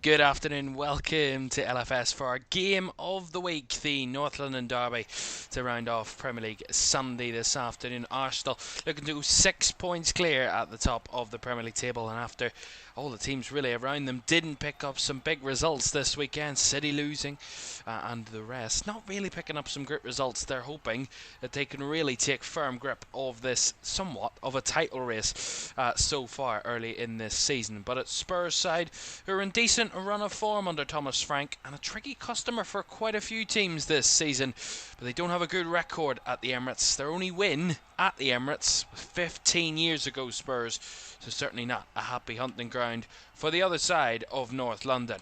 Good afternoon, welcome to LFS for our game of the week, the North London Derby, to round off Premier League Sunday this afternoon. Arsenal looking to 6 points clear at the top of the Premier League table, and after all the teams really around them didn't pick up some big results this weekend, City losing and the rest not really picking up some great results, they're hoping that they can really take firm grip of this somewhat of a title race so far early in this season. But at Spurs side, who are in decent run of form under Thomas Frank and a tricky customer for quite a few teams this season, but they don't have a good record at the Emirates. Their only win at the Emirates was 15 years ago, Spurs, so certainly not a happy hunting ground for the other side of North London.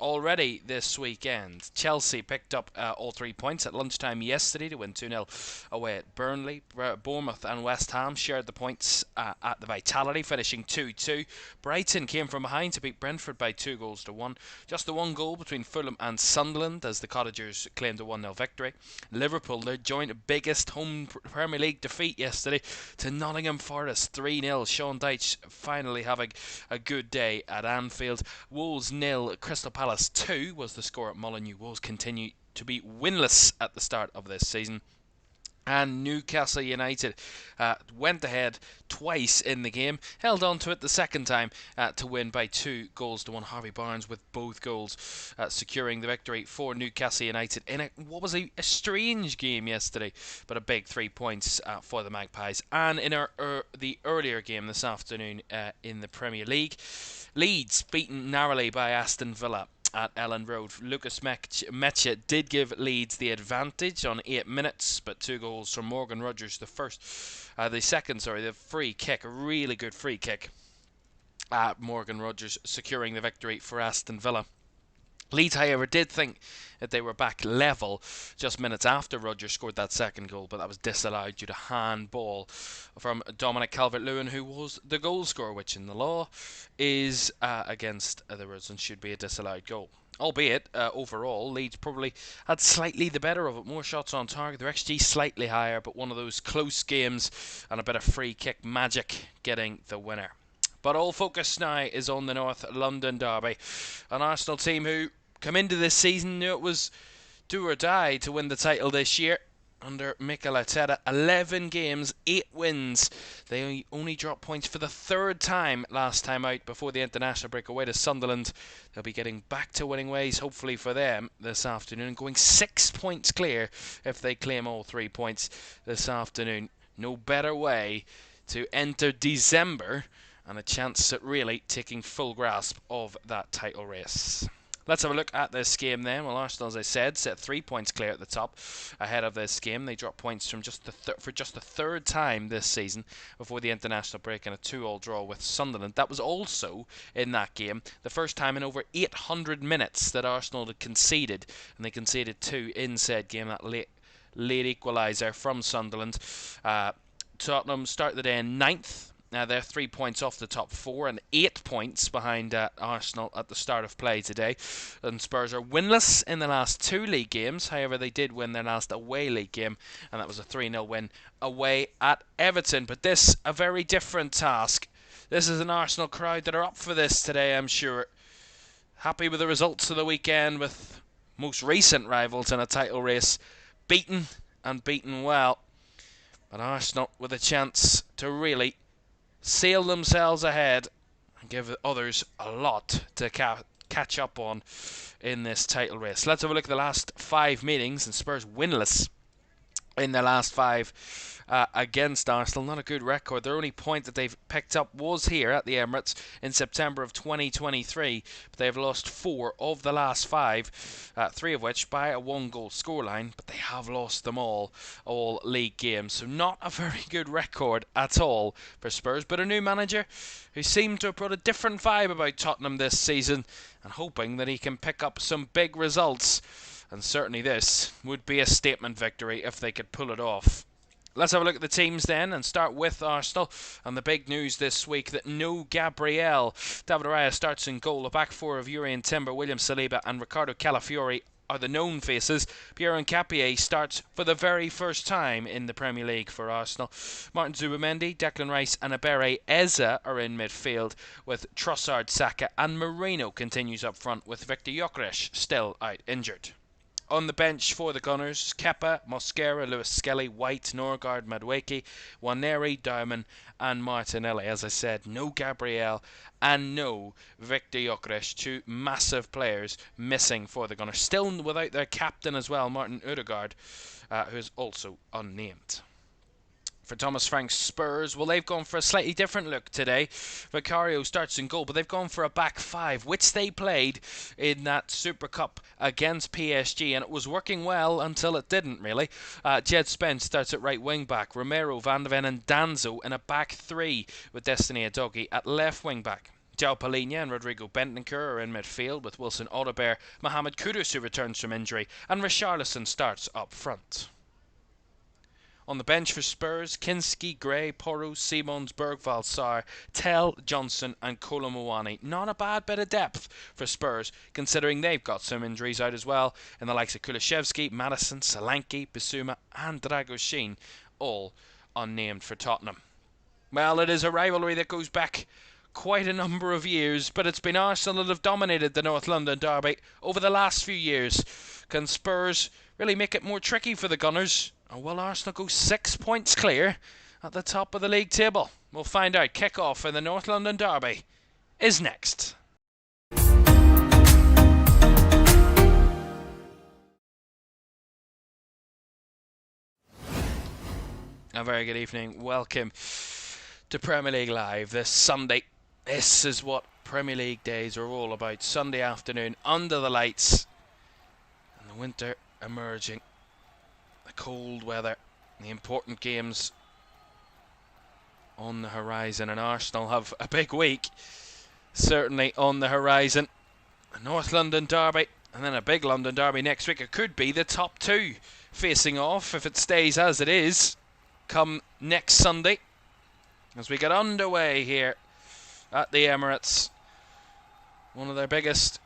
Already this weekend, Chelsea picked up all 3 points at lunchtime yesterday to win 2-0 away at Burnley. Bournemouth and West Ham shared the points at the Vitality, finishing 2-2. Brighton came from behind to beat Brentford by 2-1. Just the one goal between Fulham and Sunderland as the Cottagers claimed a 1-0 victory. Liverpool, their joint biggest home Premier League defeat yesterday to Nottingham Forest 3-0. Sean Dyche finally having a good day at Anfield. Wolves 0, Crystal Palace 2 was the score at Molineux. Wolves continue to be winless at the start of this season. And Newcastle United went ahead twice in the game, held on to it the second time to win by 2-1. Harvey Barnes with both goals securing the victory for Newcastle United in what was a strange game yesterday, but a big 3 points for the Magpies. And in the earlier game this afternoon in the Premier League, Leeds beaten narrowly by Aston Villa at Ellen Road. Lucas Mecha did give Leeds the advantage on 8 minutes, but 2 goals from Morgan Rogers. The free kick, a really good free kick. Morgan Rogers securing the victory for Aston Villa. Leeds, however, did think that they were back level just minutes after Rodgers scored that second goal, but that was disallowed due to handball from Dominic Calvert-Lewin, who was the goal scorer, which in the law is against the rules and should be a disallowed goal. Albeit, overall, Leeds probably had slightly the better of it. More shots on target, their XG slightly higher, but one of those close games and a bit of free kick magic getting the winner. But all focus now is on the North London Derby, an Arsenal team who come into this season knew it was do or die to win the title this year. Under Mikel Arteta, 11 games, 8 wins. They only dropped points for the third time last time out before the international break away to Sunderland. They'll be getting back to winning ways, hopefully for them, this afternoon, going 6 points clear if they claim all 3 points this afternoon. No better way to enter December and a chance at really taking full grasp of that title race. Let's have a look at this game then. Well, Arsenal, as I said, set 3 points clear at the top ahead of this game. They dropped points from for just the third time this season before the international break in a 2-2 draw with Sunderland. That was also, in that game, the first time in over 800 minutes that Arsenal had conceded, and they conceded 2 in said game, that late equaliser from Sunderland. Tottenham start the day in 9th. Now they're 3 points off the top 4 and 8 points behind Arsenal at the start of play today. And Spurs are winless in the last 2 league games. However, they did win their last away league game, and that was a 3-0 win away at Everton. But this, a very different task. This is an Arsenal crowd that are up for this today, I'm sure. Happy with the results of the weekend, with most recent rivals in a title race beaten and beaten well. But Arsenal with a chance to really sail themselves ahead and give others a lot to catch up on in this title race. Let's have a look at the last 5 meetings, and Spurs winless in their last 5 against Arsenal. Not a good record. Their only point that they've picked up was here at the Emirates in September of 2023, but they've lost 4 of the last 5, 3 of which by a 1-goal scoreline, but they have lost them all league games. So not a very good record at all for Spurs, but a new manager who seemed to have brought a different vibe about Tottenham this season, and hoping that he can pick up some big results. And certainly this would be a statement victory if they could pull it off. Let's have a look at the teams then, and start with Arsenal. And the big news this week that no Gabriel. David Raya starts in goal. A back 4 of Urian Timber, William Saliba and Ricardo Calafiori are the known faces. Pierre Nketiah starts for the very first time in the Premier League for Arsenal. Martin Zubimendi, Declan Rice and Ebere Eze are in midfield, with Trossard, Saka and Moreno continues up front, with Victor Gyökeres still out injured. On the bench for the Gunners, Kepa, Mosquera, Lewis Skelly, White, Norgard, Madueke, Waneri, Diamond and Martinelli. As I said, no Gabriel and no Victor Gyökeres, two massive players missing for the Gunners. Still without their captain as well, Martin Ødegaard, who is also unnamed. For Thomas Frank's Spurs, well, they've gone for a slightly different look today. Vicario starts in goal, but they've gone for a back five, which they played in that Super Cup against PSG, and it was working well until it didn't, really. Jed Spence starts at right wing back, Romero, Van de Ven and Danzo in a back three, with Destiny Udogie at left wing back. João Palhinha and Rodrigo Bentancur are in midfield, with Wilson Odobert, Mohamed Kudus, who returns from injury, and Richarlison starts up front. On the bench for Spurs, Kinski, Gray, Porro, Simons, Bergvall, Sarr, Tell, Johnson and Kolo Muani. Not a bad bit of depth for Spurs, considering they've got some injuries out as well, in the likes of Kulusevski, Madison, Solanke, Bissouma and Dragoshin, all unnamed for Tottenham. Well, it is a rivalry that goes back quite a number of years, but it's been Arsenal that have dominated the North London derby over the last few years. Can Spurs really make it more tricky for the Gunners? Or will Arsenal go 6 points clear at the top of the league table? We'll find out. Kick-off in the North London derby is next. A very good evening. Welcome to Premier League Live this Sunday. This is what Premier League days are all about. Sunday afternoon, under the lights, and the winter emerging. The cold weather, the important games on the horizon, and Arsenal have a big week certainly on the horizon. A North London derby and then a big London derby next week. It could be the top two facing off if it stays as it is come next Sunday as we get underway here at the Emirates. One of their biggest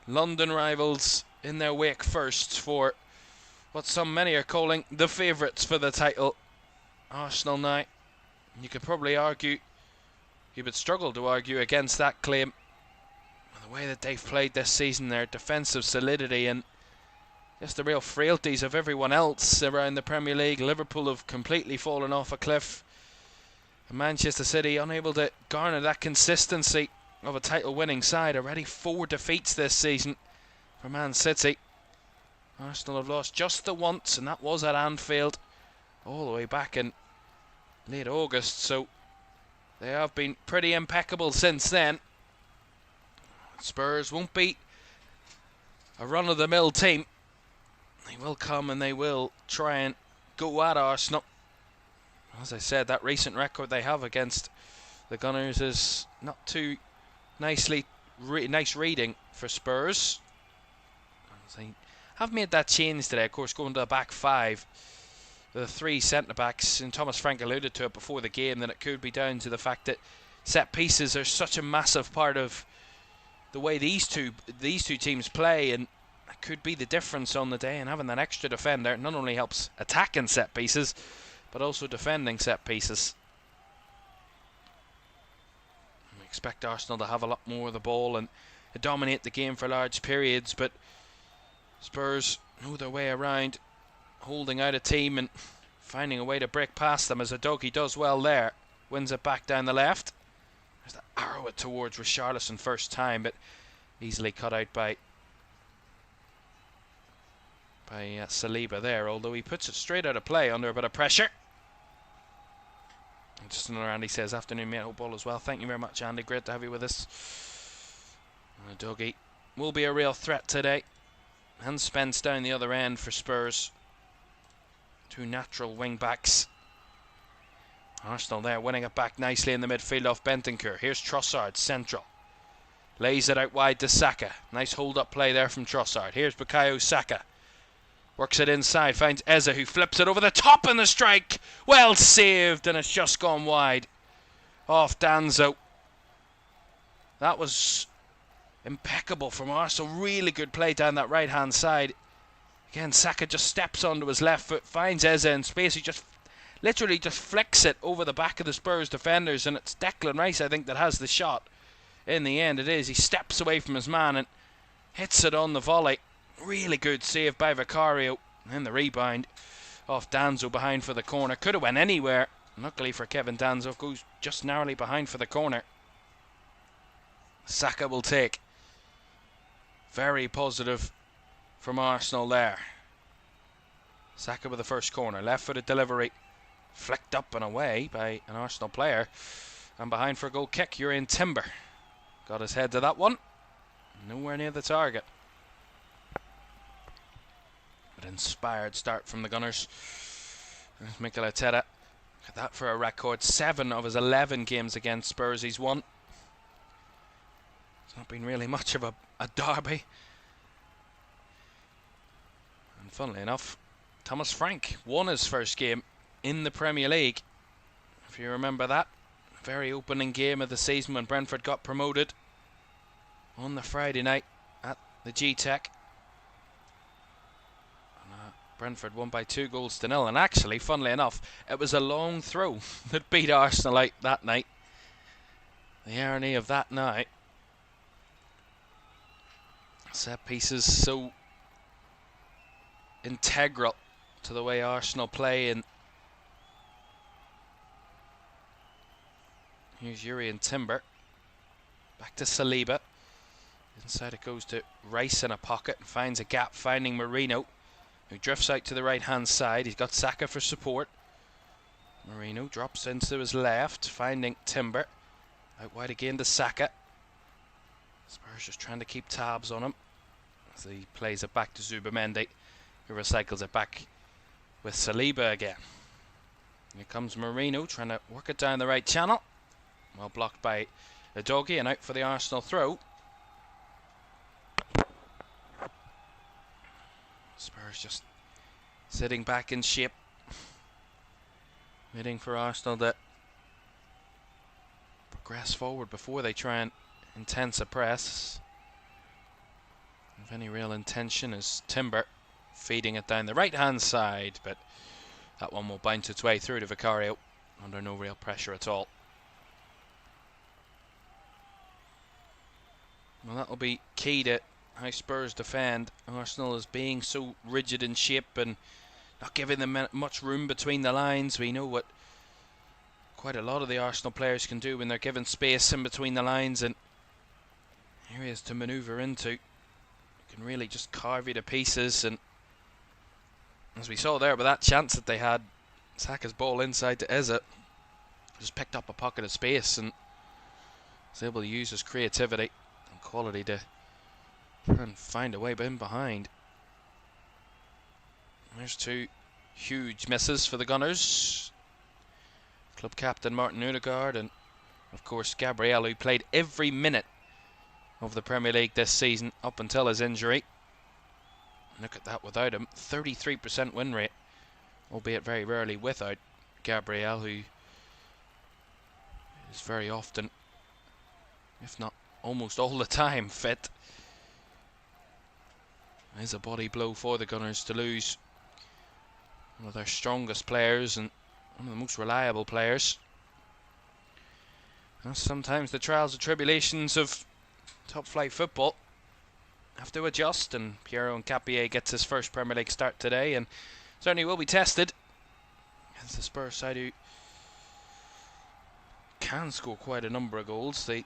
London rivals in their wake first for what many are calling the favourites for the title, Arsenal now. You could probably argue, you would struggle to argue against that claim. The way that they've played this season, their defensive solidity and just the real frailties of everyone else around the Premier League. Liverpool have completely fallen off a cliff. And Manchester City unable to garner that consistency of a title-winning side. Already 4 defeats this season for Man City. Arsenal have lost just the once, and that was at Anfield all the way back in late August, so they have been pretty impeccable since then. Spurs won't beat a run-of-the-mill team. They will come and they will try and go at Arsenal. As I said, that recent record they have against the Gunners is not too nice reading for Spurs. They have made that change today, of course, going to a back five. The 3 centre-backs, and Thomas Frank alluded to it before the game, that it could be down to the fact that set pieces are such a massive part of the way these two teams play, and it could be the difference on the day. And having that extra defender not only helps attacking set pieces, but also defending set pieces. We expect Arsenal to have a lot more of the ball and dominate the game for large periods, but Spurs know their way around holding out a team and finding a way to break past them, as Udogie does well there. Wins it back down the left. There's the arrow it towards Richarlison first time, but easily cut out by Saliba there, although he puts it straight out of play under a bit of pressure. And just another Andy says, afternoon mate, hope all as well. Thank you very much, Andy, great to have you with us. Udogie will be a real threat today. And Spence down the other end for Spurs. 2 natural wing backs. Arsenal there winning it back nicely in the midfield off Bentancur. Here's Trossard, central. Lays it out wide to Saka. Nice hold-up play there from Trossard. Here's Bukayo Saka. Works it inside, finds Eze, who flips it over the top in the strike. Well saved, and it's just gone wide. Off Danzo. That was impeccable from Arsenal. Really good play down that right hand side. Again, Saka just steps onto his left foot, finds Eze in space. He just literally just flicks it over the back of the Spurs defenders, and it's Declan Rice, I think, that has the shot. In the end, it is. He steps away from his man and hits it on the volley. Really good save by Vicario. And the rebound off Danzo behind for the corner. Could have went anywhere. Luckily for Kevin Danzo, goes just narrowly behind for the corner. Saka will take. Very positive from Arsenal there. Saka with the first corner. Left-footed delivery. Flicked up and away by an Arsenal player. And behind for a goal kick, Jurrien Timber. Got his head to that one. Nowhere near the target. But inspired start from the Gunners. There's Mikel Arteta. Look at that for a record. 7 of his 11 games against Spurs he's won. It's not been really much of a derby. And funnily enough, Thomas Frank won his first game in the Premier League. If you remember that. Very opening game of the season when Brentford got promoted on the Friday night at the G-Tech. Brentford won by 2-0. And actually, funnily enough, it was a long throw that beat Arsenal out that night. The irony of that night. Set pieces so integral to the way Arsenal play. And here's Jurrien Timber. Back to Saliba. Inside it goes to Rice in a pocket and finds a gap, finding Marino, who drifts out to the right hand side. He's got Saka for support. Marino drops into his left, finding Timber. Out wide again to Saka. Spurs just trying to keep tabs on him as he plays it back to Zubamendi, who recycles it back with Saliba again. Here comes Marino trying to work it down the right channel. Well blocked by Udogie and out for the Arsenal throw. Spurs just sitting back in shape, waiting for Arsenal to progress forward before they try and intense a press. If any real intention is Timber feeding it down the right hand side, but that one will bounce its way through to Vicario under no real pressure at all. Well, that will be key to how Spurs defend. Arsenal is being so rigid in shape and not giving them much room between the lines. We know what quite a lot of the Arsenal players can do when they're given space in between the lines and areas to manoeuvre into. Can really just carve you to pieces. And as we saw there with that chance that they had, Saka's ball inside to Eze just picked up a pocket of space and was able to use his creativity and quality to try and find a way in behind. There's 2 huge misses for the Gunners. Club captain Martin Odegaard and of course Gabriel, who played every minute of the Premier League this season up until his injury. Look at that without him. 33% win rate, albeit very rarely without Gabriel, who is very often, if not almost all the time, fit. There's a body blow for the Gunners to lose one of their strongest players and one of the most reliable players. And sometimes the trials and tribulations of top flight football have to adjust, and Piero Nkapie gets his first Premier League start today and certainly will be tested against the Spurs side, who can score quite a number of goals. They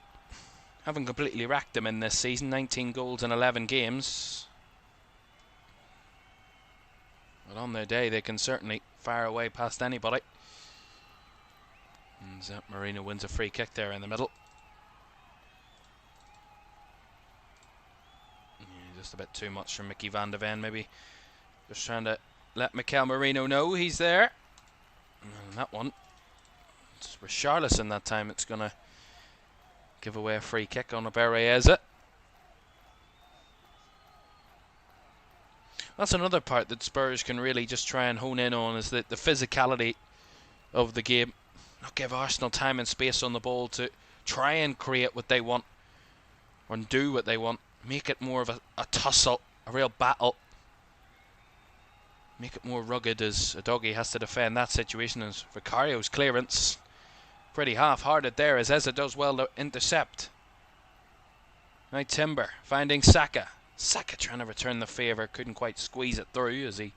haven't completely racked them in this season. 19 goals in 11 games. But on their day, they can certainly fire away past anybody. And Marino wins a free kick there in the middle. Yeah, just a bit too much from Mickey van de Ven, maybe. Just trying to let Mikel Merino know he's there. And that one, it's Richarlison that time. It's going to give away a free kick on Eze. That's another part that Spurs can really just try and hone in on, is the physicality of the game. Not give Arsenal time and space on the ball to try and create what they want. and do what they want. Make it more of a tussle, a real battle. Make it more rugged as Udogie has to defend that situation as Vicario's clearance. Pretty half-hearted there as Eza does well to intercept. Now Timber finding Saka. Saka trying to return the favour. Couldn't quite squeeze it through as he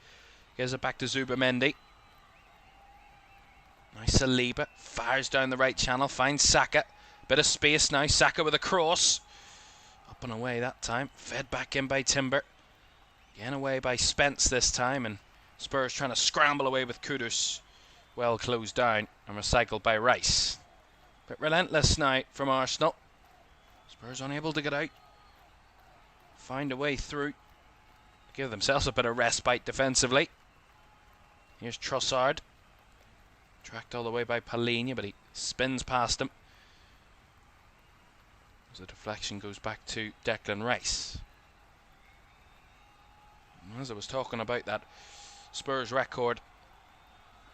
gives it back to Zubamendi. Nice Saliba. Fires down the right channel. Finds Saka. Bit of space now. Saka with a cross. Up and away that time. Fed back in by Timber. Again away by Spence this time. And Spurs trying to scramble away with Kudus. Well closed down and recycled by Rice. Bit relentless now from Arsenal. Spurs unable to get out. Find a way through. Give themselves a bit of respite defensively. Here's Trossard. Tracked all the way by Palhinha, but he spins past him. As the deflection goes back to Declan Rice. And as I was talking about that Spurs record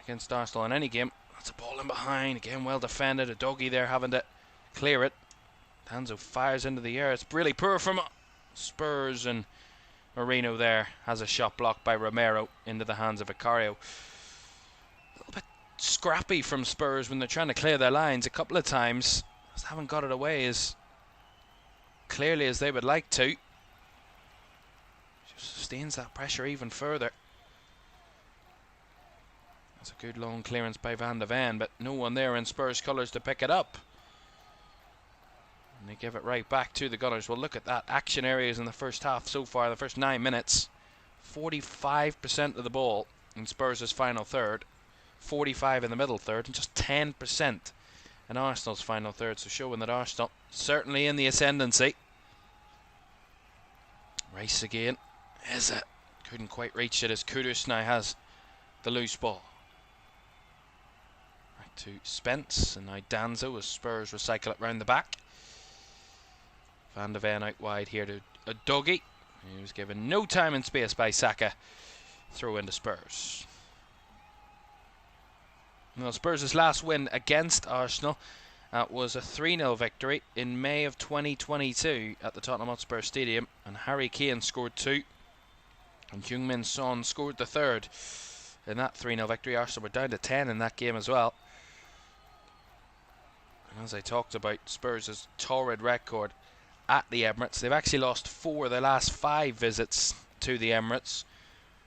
against Arsenal in any game, that's a ball in behind. Again, well defended. Udogie there having to clear it. Danzo fires into the air. It's really poor from Spurs, and Marino there has a shot blocked by Romero into the hands of Vicario. A little bit scrappy from Spurs when they're trying to clear their lines a couple of times. Just haven't got it away as clearly as they would like to. Just sustains that pressure even further. That's a good long clearance by Van de Ven, but no one there in Spurs colours to pick it up. And they give it right back to the Gunners. Well, look at that. Action areas in the first half so far, the first 9 minutes. 45% of the ball in Spurs' final third. 45% in the middle third, and just 10% in Arsenal's final third. So showing that Arsenal certainly in the ascendancy. Rice again. Eza couldn't quite reach it as Kudus now has the loose ball. Back to Spence, and now Danzo as Spurs recycle it round the back. Van de Ven out wide here to Udogie. He was given no time and space by Saka. Throw into Spurs. Well, Spurs' last win against Arsenal was a 3-0 victory in May of 2022 at the Tottenham Hotspur Stadium, and Harry Kane scored 2 and Heung-min Son scored the 3rd in that 3-0 victory. Arsenal were down to 10 in that game as well. And as I talked about, Spurs' torrid record at the Emirates, they've actually lost 4 of their last 5 visits to the Emirates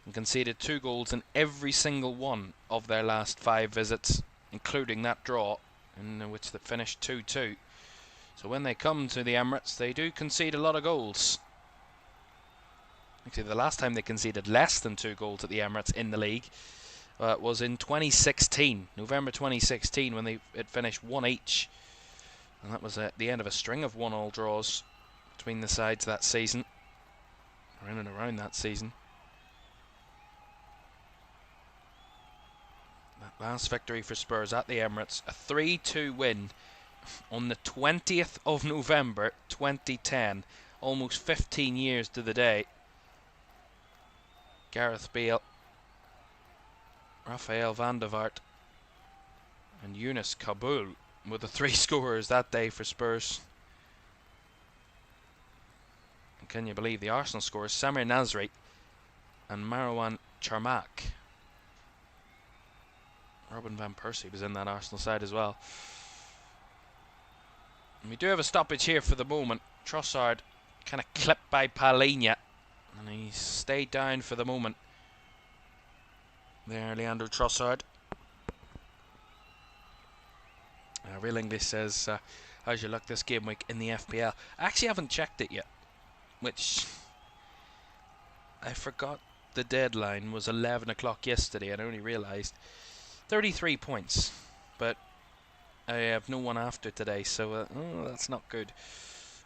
and conceded 2 goals in every single one of their last 5 visits, including that draw in which they finished 2-2. So when they come to the Emirates, they do concede a lot of goals. Actually, the last time they conceded less than 2 goals at the Emirates in the league was in 2016, November 2016, when it finished 1 each. And that was at the end of a string of 1-1 draws between the sides that season, or in and around that season. That last victory for Spurs at the Emirates, a 3-2 win on the 20th of November 2010, almost 15 years to the day. Gareth Bale, Rafael van der Vaart and Yunus Kabul were the 3 scorers that day for Spurs. And can you believe the Arsenal scorers? Samir Nasri and Marwan Charmak. Robin van Persie was in that Arsenal side as well. And we do have a stoppage here for the moment. Trossard kind of clipped by Palhinha, and he stayed down for the moment. There, Leandro Trossard. Real English says, how's your luck this game week in the FPL? I actually haven't checked it yet, which I forgot the deadline was 11 o'clock yesterday, and I only realised 33 points, but I have no one after today, so that's not good.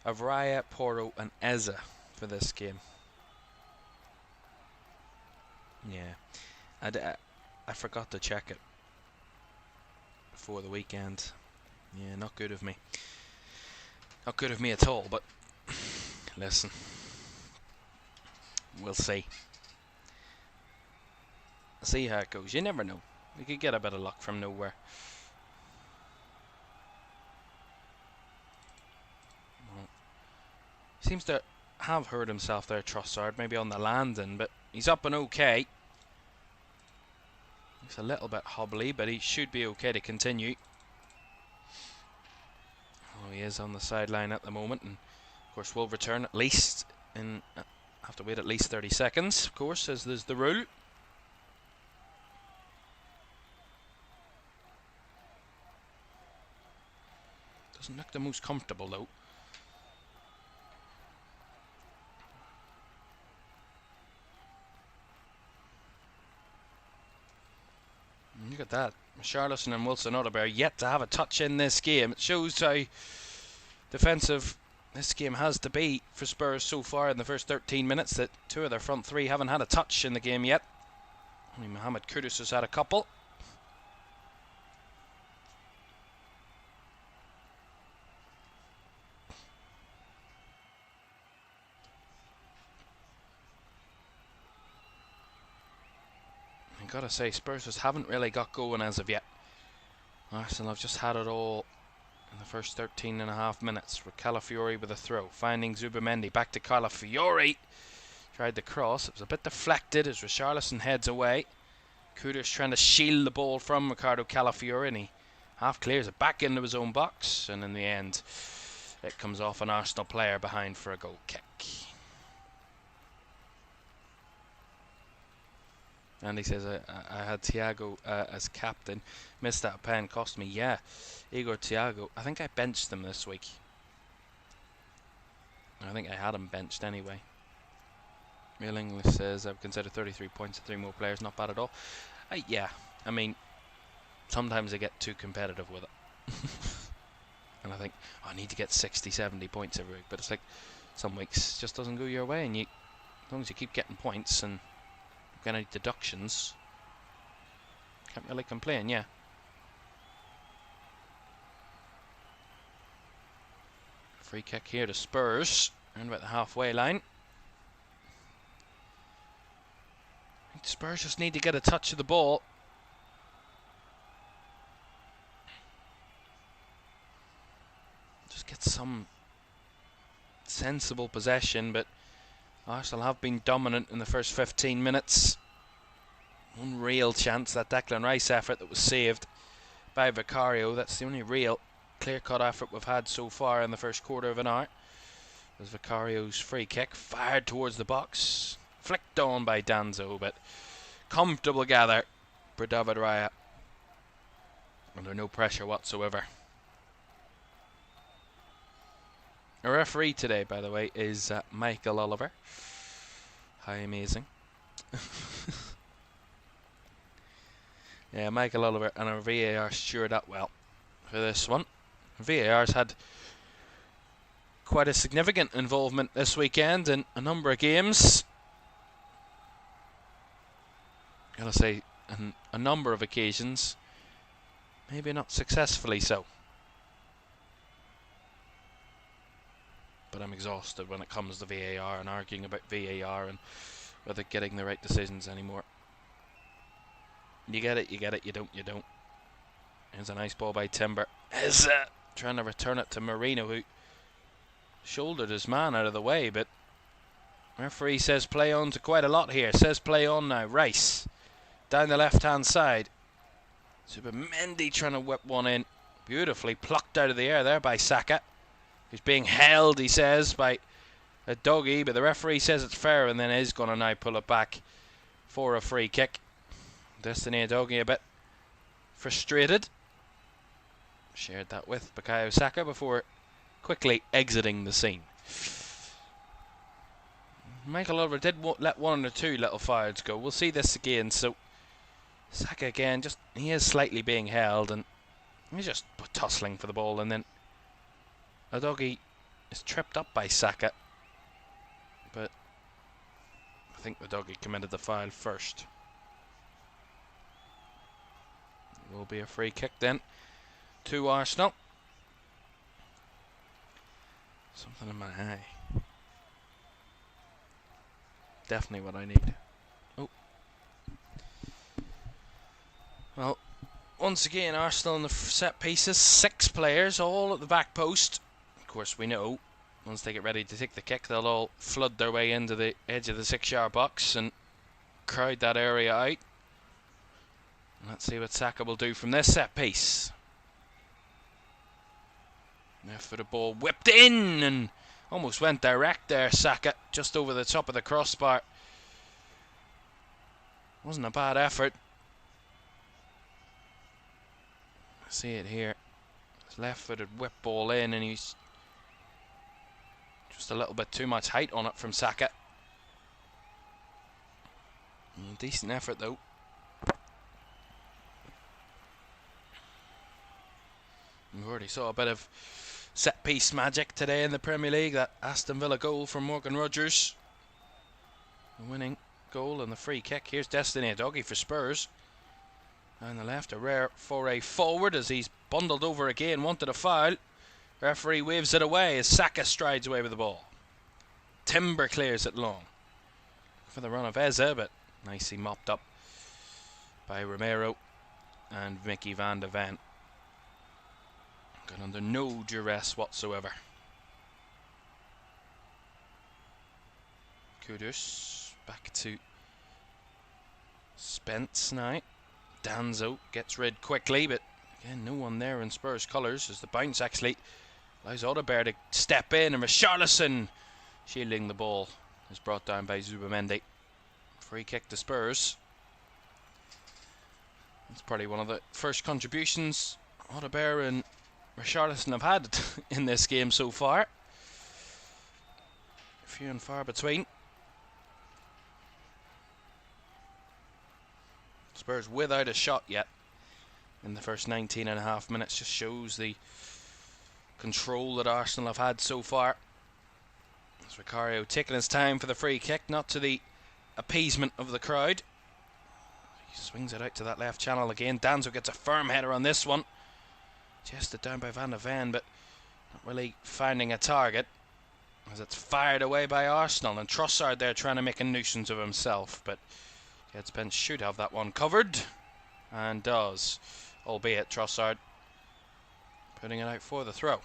Avraya, Porro and Eza for this game. Yeah, I forgot to check it before the weekend. Yeah, not good of me. Not good of me at all, but listen, we'll see. See how it goes. You never know. We could get a bit of luck from nowhere. Well, Seems to have hurt himself there, Trossard, maybe on the landing, but he's up and okay. He's a little bit hobbly, but he should be okay to continue. Oh, he is on the sideline at the moment, and of course will return at least in. Have to wait at least 30 seconds, of course, as there's the rule. Doesn't look the most comfortable though. Look at that. Charlison and Wilson-Odobert yet to have a touch in this game. It shows how defensive this game has to be for Spurs so far in the first 13 minutes, that two of their front three haven't had a touch in the game yet. Only Mohamed Kudus has had a couple. I've got to say, Spurs just haven't really got going as of yet. Arsenal have just had it all in the first 13.5 minutes. With Calafiori with a throw, finding Zubamendi, back to Calafiori. Tried the cross, it was a bit deflected as Richarlison heads away. Kudus trying to shield the ball from Ricardo Calafiori, and he half clears it back into his own box, and in the end it comes off an Arsenal player behind for a goal kick. And he says, I had Thiago as captain. Missed that pen, cost me. Yeah, Igor Thiago. I think I benched him this week. I think I had him benched anyway. Real English says, I've considered 33 points and 3 more players. Not bad at all. Yeah, I mean, sometimes I get too competitive with it. And I think, oh, I need to get 60, 70 points every week. But it's like, some weeks it just doesn't go your way. And as long as you keep getting points and get any deductions, can't really complain. Yeah. Free kick here to Spurs, around about the halfway line. Spurs just need to get a touch of the ball. Just get some sensible possession, but Arsenal have been dominant in the first 15 minutes. One real chance, that Declan Rice effort that was saved by Vicario. That's the only real clear-cut effort we've had so far in the first quarter of an hour. As Vicario's free kick fired towards the box, flicked on by Danzo, but comfortable gather for David Raya. Under no pressure whatsoever. Our referee today, by the way, is Michael Oliver. How amazing. Yeah, Michael Oliver and our VAR Stuart Atwell for this one. VAR's had quite a significant involvement this weekend in a number of games. Gotta say, on a number of occasions, maybe not successfully so. But I'm exhausted when it comes to VAR and arguing about VAR and whether getting the right decisions anymore. You get it, you get it, you don't, you don't. Here's a nice ball by Timber. Is trying to return it to Marino, who shouldered his man out of the way, but referee says play on to quite a lot here. Says play on now. Rice down the left-hand side. Zubamendi trying to whip one in. Beautifully plucked out of the air there by Saka, who's being held, he says, by a doggy, but the referee says it's fair and then is going to now pull it back for a free kick. Destiny Doggy a bit frustrated. Shared that with Bukayo Saka before quickly exiting the scene. Michael Oliver did let one or two little fouls go. We'll see this again. So Saka again, just he is slightly being held and he's just tussling for the ball, and then Doggy is tripped up by Saka, but I think the Doggy committed the foul first. It will be a free kick then to Arsenal. Something in my eye. Definitely what I need. Oh. Well, once again, Arsenal in the set pieces. 6 players, all at the back post. Of course, we know Once they get ready to take the kick, they'll all flood their way into the edge of the 6-yard box and crowd that area out. Let's see what Saka will do from this set piece. Left for the ball, whipped in and almost went direct there. Saka just over the top of the crossbar. Wasn't a bad effort. See it here. His left-footed whip ball in, and he's just a little bit too much height on it from Saka. Decent effort though. We've already saw a bit of set-piece magic today in the Premier League. That Aston Villa goal from Morgan Rogers, the winning goal and the free kick. Here's Destiny Udogie for Spurs. And the left, a rare foray forward as he's bundled over again, wanted a foul. Referee waves it away as Saka strides away with the ball. Timber clears it long for the run of Eze, but nicely mopped up by Romero and Mickey van de Ven. Got under no duress whatsoever. Kudus back to Spence now. Danzo gets rid quickly, but again, no one there in Spurs colours as the bounce actually allows Odebear to step in, and Richarlison shielding the ball is brought down by Zubamendi. Free kick to Spurs. It's probably one of the first contributions Odebear and Richarlison have had in this game so far. Few and far between. Spurs without a shot yet in the first 19.5 minutes. Just shows the control that Arsenal have had so far. As Vicario taking his time for the free kick, not to the appeasement of the crowd. He swings it out to that left channel again. Danzo gets a firm header on this one. Chested down by Van de Ven, but not really finding a target as it's fired away by Arsenal, and Trossard there trying to make a nuisance of himself, but Spence should have that one covered, and does, albeit Trossard putting it out for the throw.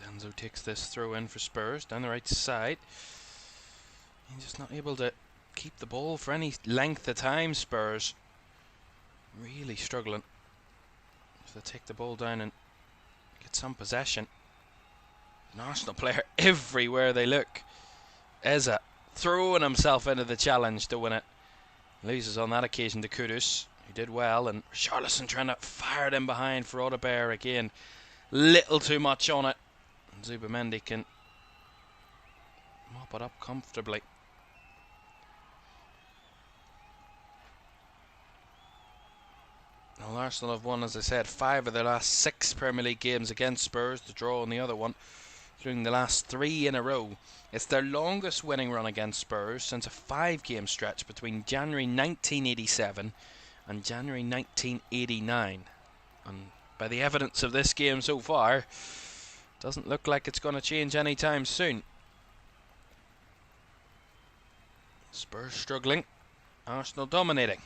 Danzo takes this throw in for Spurs down the right side. He's just not able to keep the ball for any length of time. Spurs really struggling to take the ball down and get some possession. An Arsenal player everywhere they look. Eze throwing himself into the challenge to win it. Loses on that occasion to Kudus, who did well, and Richarlison trying to fire it in behind for Odebear again. Little too much on it. And Zubamendi can mop it up comfortably. Well, Arsenal have won, as I said, 5 of their last 6 Premier League games against Spurs, the draw on the other one, including the last 3 in a row. It's their longest winning run against Spurs since a 5-game stretch between January 1987 and January 1989. And by the evidence of this game so far, doesn't look like it's going to change anytime soon. Spurs struggling, Arsenal dominating.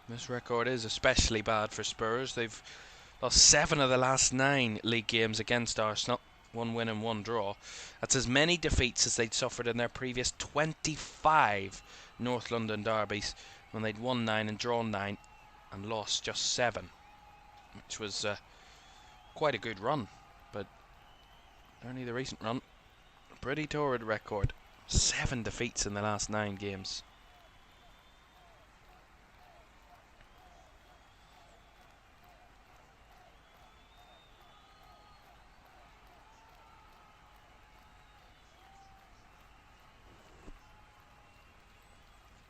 This record is especially bad for Spurs. They've lost 7 of the last 9 league games against Arsenal. 1 win and 1 draw. That's as many defeats as they'd suffered in their previous 25 North London derbies, when they'd won 9 and drawn 9 and lost just 7, which was quite a good run. But only the recent run, a pretty torrid record. 7 defeats in the last 9 games.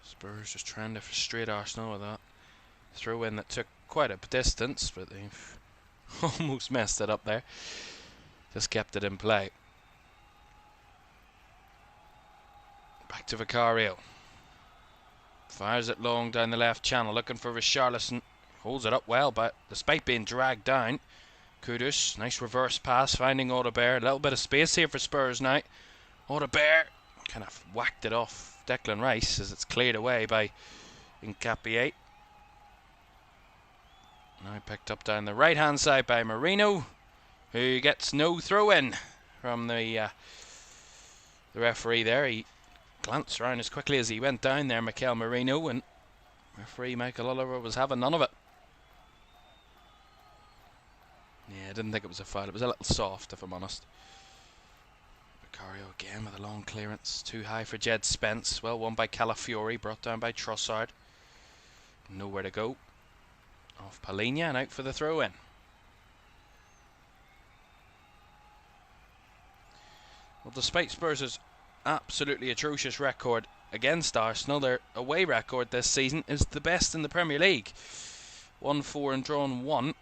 Spurs just trying to frustrate Arsenal with that throw in that took quite a distance, but they've almost messed it up there. Just kept it in play. Back to Vicario. Fires it long down the left channel, looking for Richarlison. Holds it up well, but despite being dragged down. Kudus, nice reverse pass, finding Audebert. A little bit of space here for Spurs now. Audebert kind of whacked it off Declan Rice as it's cleared away by Nkapie. Now picked up down the right hand side by Marino, who gets no throw in from the referee there. He glanced around as quickly as he went down there, Mikel Marino, and referee Michael Oliver was having none of it. Yeah, I didn't think it was a foul. It was a little soft, if I'm honest. Vicario again with a long clearance. Too high for Jed Spence. Well won by Calafiori, brought down by Trossard. Nowhere to go. Off Palhinha and out for the throw-in. Well, despite Spurs' absolutely atrocious record against Arsenal, their away record this season is the best in the Premier League. 1-4 and drawn 1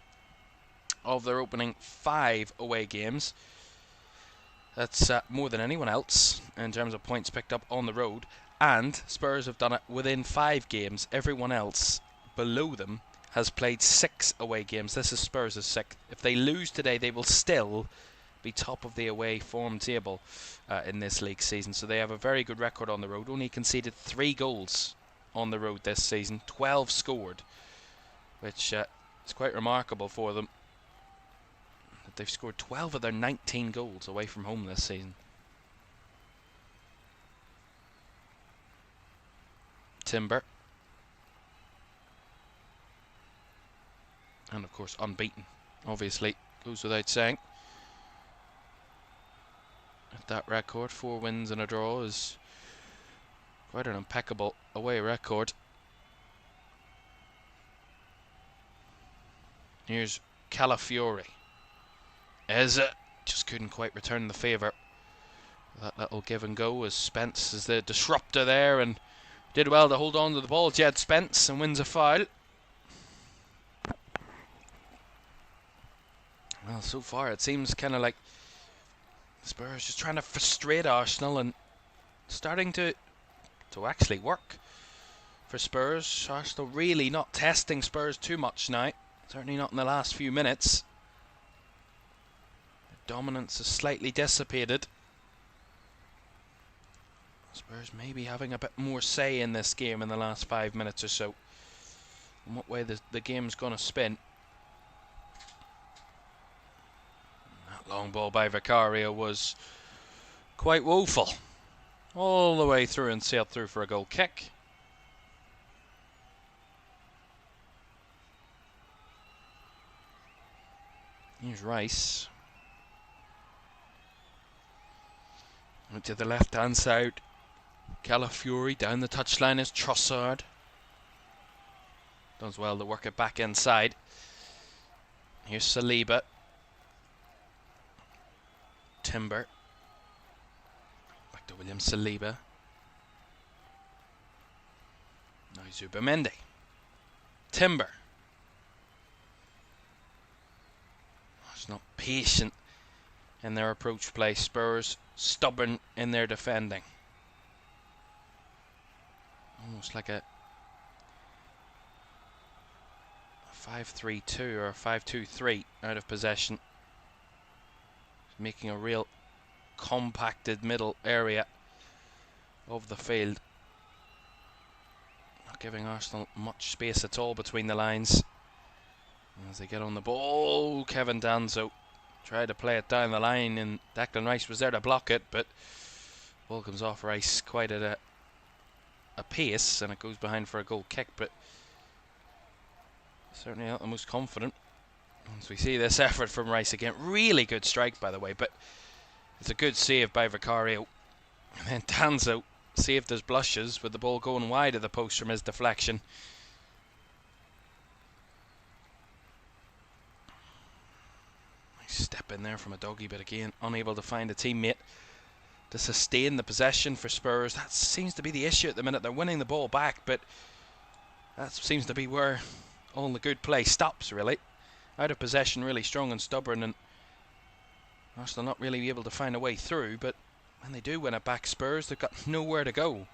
of their opening 5 away games. That's more than anyone else in terms of points picked up on the road. And Spurs have done it within 5 games. Everyone else below them has played 6 away games. This is Spurs' 6th. If they lose today, they will still be top of the away form table in this league season. So they have a very good record on the road. Only conceded 3 goals on the road this season. 12 scored, which is quite remarkable for them. They've scored 12 of their 19 goals away from home this season. Timber. And of course unbeaten, obviously, goes without saying. At that record, 4 wins and a draw is quite an impeccable away record. Here's Calafiori. Eze just couldn't quite return the favour. That little give and go as Spence is the disruptor there and did well to hold on to the ball. Jed Spence, and wins a foul. Well, so far it seems kind of like Spurs just trying to frustrate Arsenal and starting to actually work for Spurs. Arsenal really not testing Spurs too much now. Certainly not in the last few minutes. Dominance has slightly dissipated. Spurs maybe having a bit more say in this game in the last 5 minutes or so. In what way the game's going to spin. That long ball by Vicario was quite woeful. All the way through and sailed through for a goal kick. Here's Rice. To the left hand side, Calafiori. Down the touchline is Trossard. Does well to work it back inside. Here's Saliba. Timber. Back to William Saliba. Now Zubamendi. Timber. It's not patient in their approach play. Spurs stubborn in their defending. Almost like a 5-3-2 or a 5-2-3 out of possession. Making a real compacted middle area of the field. Not giving Arsenal much space at all between the lines. As they get on the ball, Kevin Danzo tried to play it down the line and Declan Rice was there to block it, but ball comes off Rice quite at a pace and it goes behind for a goal kick, but certainly not the most confident. Once we see this effort from Rice again, really good strike by the way, but it's a good save by Vicario. And then Danzo saved his blushes with the ball going wide of the post from his deflection. Step in there from a doggy, but again unable to find a teammate to sustain the possession for Spurs. That seems to be the issue at the minute. They're winning the ball back, but that seems to be where all the good play stops, really. Out of possession, really strong and stubborn, and Arsenal not really able to find a way through, but when they do win it back, Spurs, they've got nowhere to go.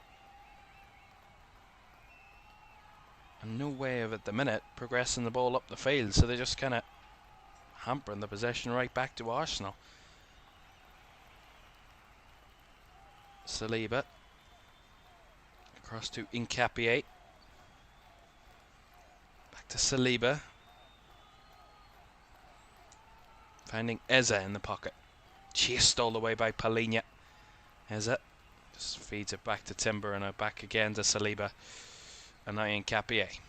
and no way of, at the minute, progressing the ball up the field, so they're just kind of hampering the possession right back to Arsenal. Saliba across to Nkapie. Back to Saliba. Finding Eze in the pocket. Chased all the way by Palhinha. Eze just feeds it back to Timber and back again to Saliba. And now Nkapie.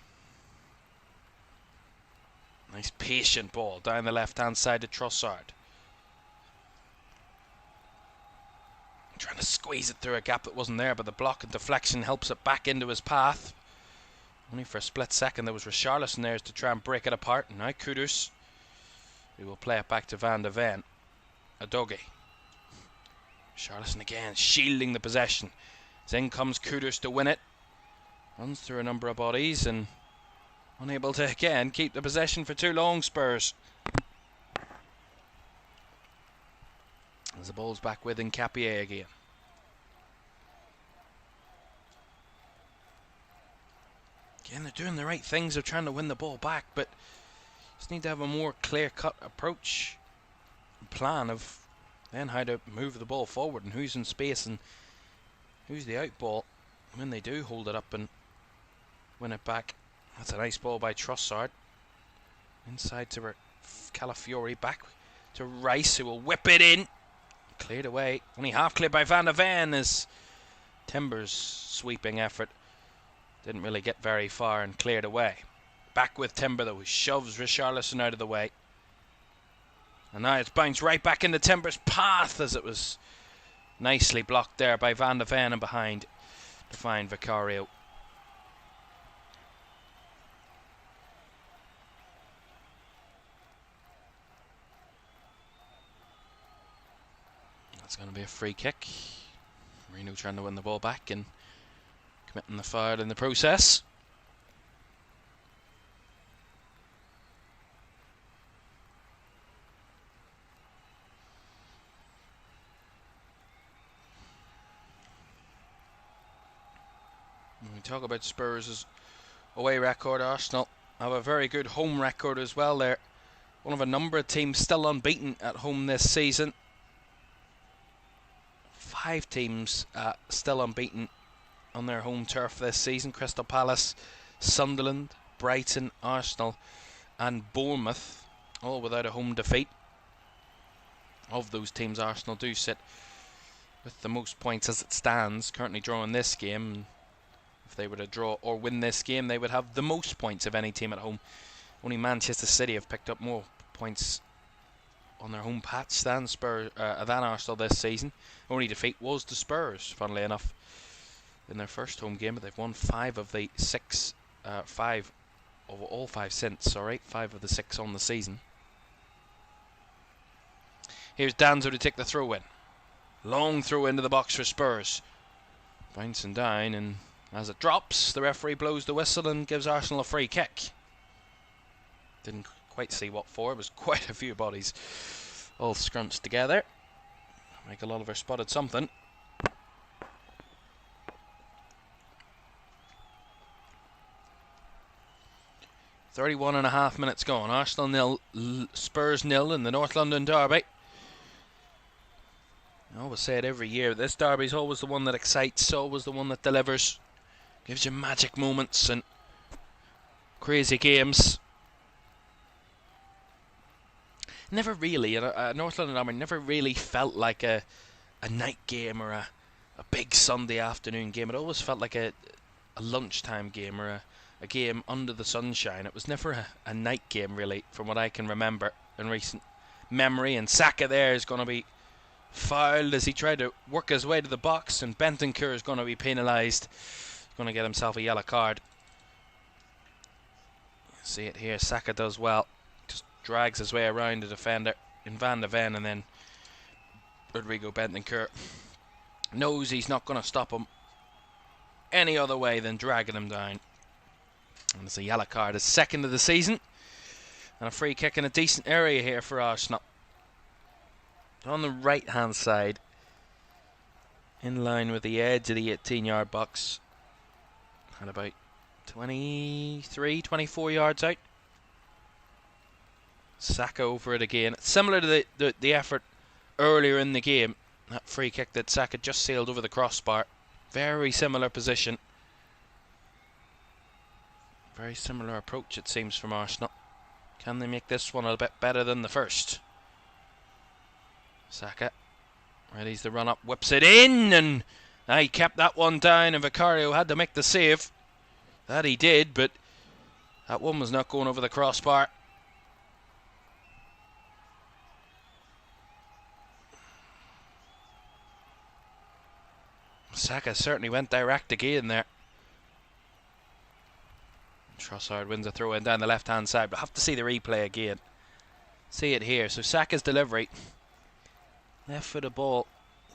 Nice patient ball down the left hand side to Trossard. Trying to squeeze it through a gap that wasn't there, but the block and deflection helps it back into his path. Only for a split second there was Richarlison there to try and break it apart. And now Kudus, who will play it back to Van de Ven. Adogi. Richarlison again, shielding the possession. As in comes Kudus to win it. Runs through a number of bodies and unable to again keep the possession for too long, Spurs. As the ball's back with Nkapie again. Again, they're doing the right things. They're trying to win the ball back, but just need to have a more clear-cut approach and plan of then how to move the ball forward and who's in space and who's the out ball when they do hold it up and win it back. That's a nice ball by Trossard. Inside to Calafiori, back to Rice, who will whip it in. Cleared away. Only half cleared by Van de Ven as Timber's sweeping effort didn't really get very far and cleared away. Back with Timber though, who shoves Richarlison out of the way. And now it's bounced right back into Timber's path as it was nicely blocked there by Van de Ven and behind to find Vicario. That's going to be a free kick. Marino trying to win the ball back and committing the foul in the process. When we talk about Spurs' away record, Arsenal have a very good home record as well. They're one of a number of teams still unbeaten at home this season. 5 teams still unbeaten on their home turf this season. Crystal Palace, Sunderland, Brighton, Arsenal and Bournemouth, all without a home defeat. Of those teams, Arsenal do sit with the most points as it stands, currently drawing this game. If they were to draw or win this game, they would have the most points of any team at home. Only Manchester City have picked up more points on their home patch than Arsenal this season. Only defeat was the Spurs, funnily enough, in their first home game, but they've won 5 of the 6, 5 of all 5 since, 5 of the 6 on the season. Here's Danzo to take the throw in. Long throw into the box for Spurs. Bouncing down, and as it drops, the referee blows the whistle and gives Arsenal a free kick. Didn't quite see what for. It was quite a few bodies all scrunched together. Michael Oliver spotted something. "31.5 minutes gone. Arsenal 0, Spurs 0 in the North London derby. I always say it every year. This derby's always the one that excites, always the one that delivers. Gives you magic moments and crazy games. Never really, North London derby never really felt like a night game or a big Sunday afternoon game. It always felt like a lunchtime game or a game under the sunshine. It was never a night game, really, from what I can remember in recent memory. And Saka there is going to be fouled as he tried to work his way to the box, and Bentancur is going to be penalised. He's going to get himself a yellow card. See it here, Saka does well. Just drags his way around the defender in Van de Ven, and then Rodrigo Bentancur knows he's not going to stop him any other way than dragging him down. And it's a yellow card, his second of the season, and a free kick in a decent area here for Arsenal. On the right hand side, in line with the edge of the 18-yard box, at about 23, 24 yards out. Saka over it again. It's similar to the effort earlier in the game. That free kick that Saka just sailed over the crossbar. Very similar position. Very similar approach, it seems, from Arsenal. Can they make this one a bit better than the first? Saka readies the run up, whips it in, and he kept that one down, and Vicario had to make the save. That he did, but that one was not going over the crossbar. Saka certainly went direct again there. Trossard wins a throw in down the left hand side, but have to see the replay again. See it here. So Saka's delivery, left footed ball,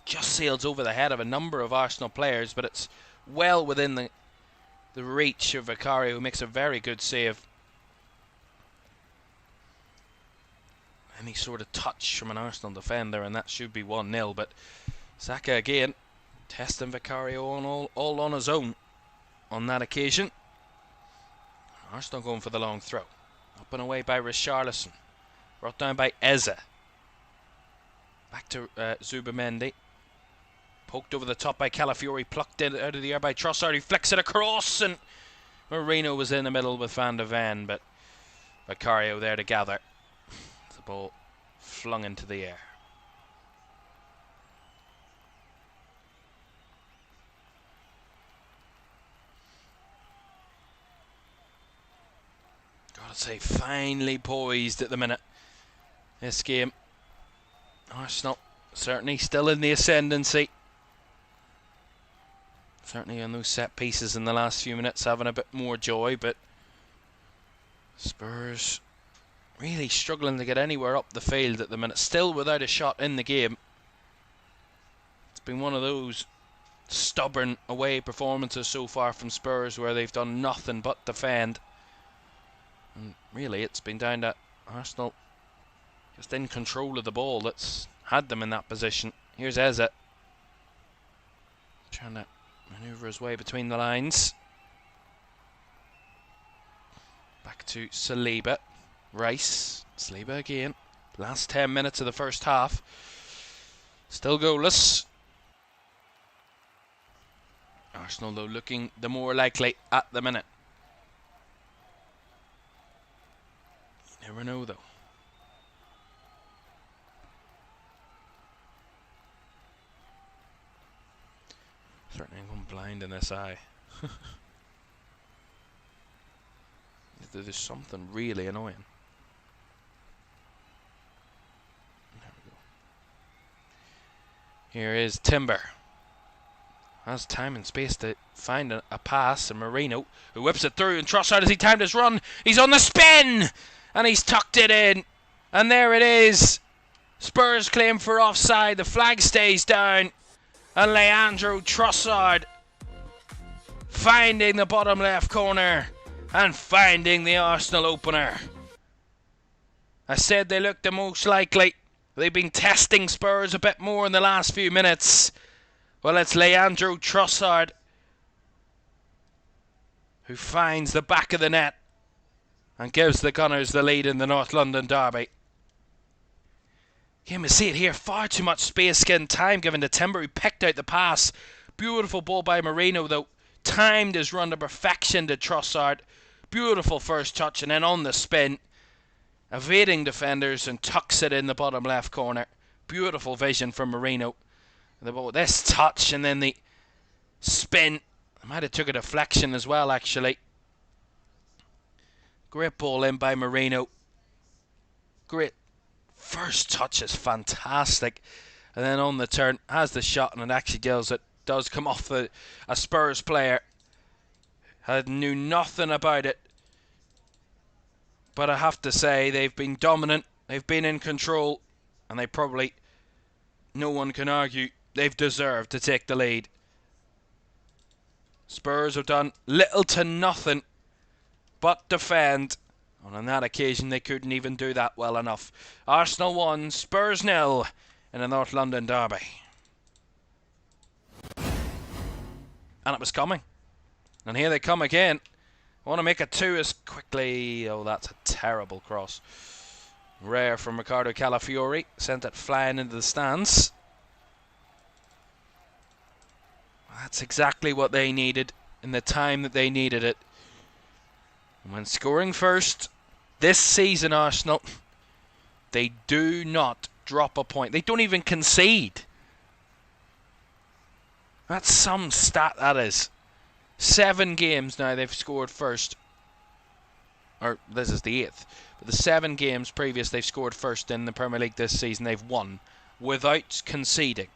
just sails over the head of a number of Arsenal players, but it's well within the reach of Vicario, who makes a very good save. Any sort of touch from an Arsenal defender, and that should be 1-0. But Saka again testing Vicario on all on his own on that occasion. Arsenal going for the long throw. Up and away by Richarlison. Brought down by Eze. Back to Zubamendi. Poked over the top by Calafiori. Plucked it out of the air by Trossard. He flicks it across, and Moreno was in the middle with Van de Ven, but Vicario there to gather. The ball flung into the air. Gotta say, finely poised at the minute. This game, Arsenal certainly still in the ascendancy. Certainly on those set pieces in the last few minutes, having a bit more joy, but Spurs really struggling to get anywhere up the field at the minute. Still without a shot in the game. It's been one of those stubborn away performances so far from Spurs, where they've done nothing but defend. And really, it's been down to Arsenal just in control of the ball that's had them in that position. Here's Eze, trying to manoeuvre his way between the lines. Back to Saliba. Rice. Saliba again. Last 10 minutes of the first half. Still goalless. Arsenal, though, looking the more likely at the minute. You never know, though. Certainly going blind in this eye. There's something really annoying. There we go. Here is Timber. Has time and space to find a pass, and Moreno, who whips it through, and Trossard, as he timed his run, he's on the spin, and he's tucked it in, and there it is. Spurs claim for offside. The flag stays down, and Leandro Trossard finding the bottom left corner and finding the Arsenal opener. I said they looked the most likely. They've been testing Spurs a bit more in the last few minutes. Well, it's Leandro Trossard who finds the back of the net and gives the Gunners the lead in the North London derby. You can see it here. Far too much space given time given to Timber, who picked out the pass. Beautiful ball by Moreno, though. Timed his run to perfection to Trossard. Beautiful first touch, and then on the spin, evading defenders and tucks it in the bottom left corner. Beautiful vision from Moreno. The ball, this touch, and then the spin. I might have took a deflection as well, actually. Great ball in by Moreno. Great first touch is fantastic, and then on the turn has the shot, and it actually does come off a Spurs player. Knew nothing about it, but I have to say they've been dominant, they've been in control, and they probably, no one can argue, they've deserved to take the lead. Spurs have done little to nothing but defend, and on that occasion they couldn't even do that well enough. Arsenal 1, Spurs 0 in the North London derby. And it was coming. And here they come again. I want to make it 2 as quickly. Oh, that's a terrible cross. Rare from Riccardo Calafiori. Sent it flying into the stands. That's exactly what they needed in the time that they needed it. And when scoring first, this season, Arsenal, they do not drop a point. They don't even concede. That's some stat, that is. 7 games now they've scored first. Or this is the 8th. But the 7 games previous they've scored first in the Premier League this season, they've won without conceding.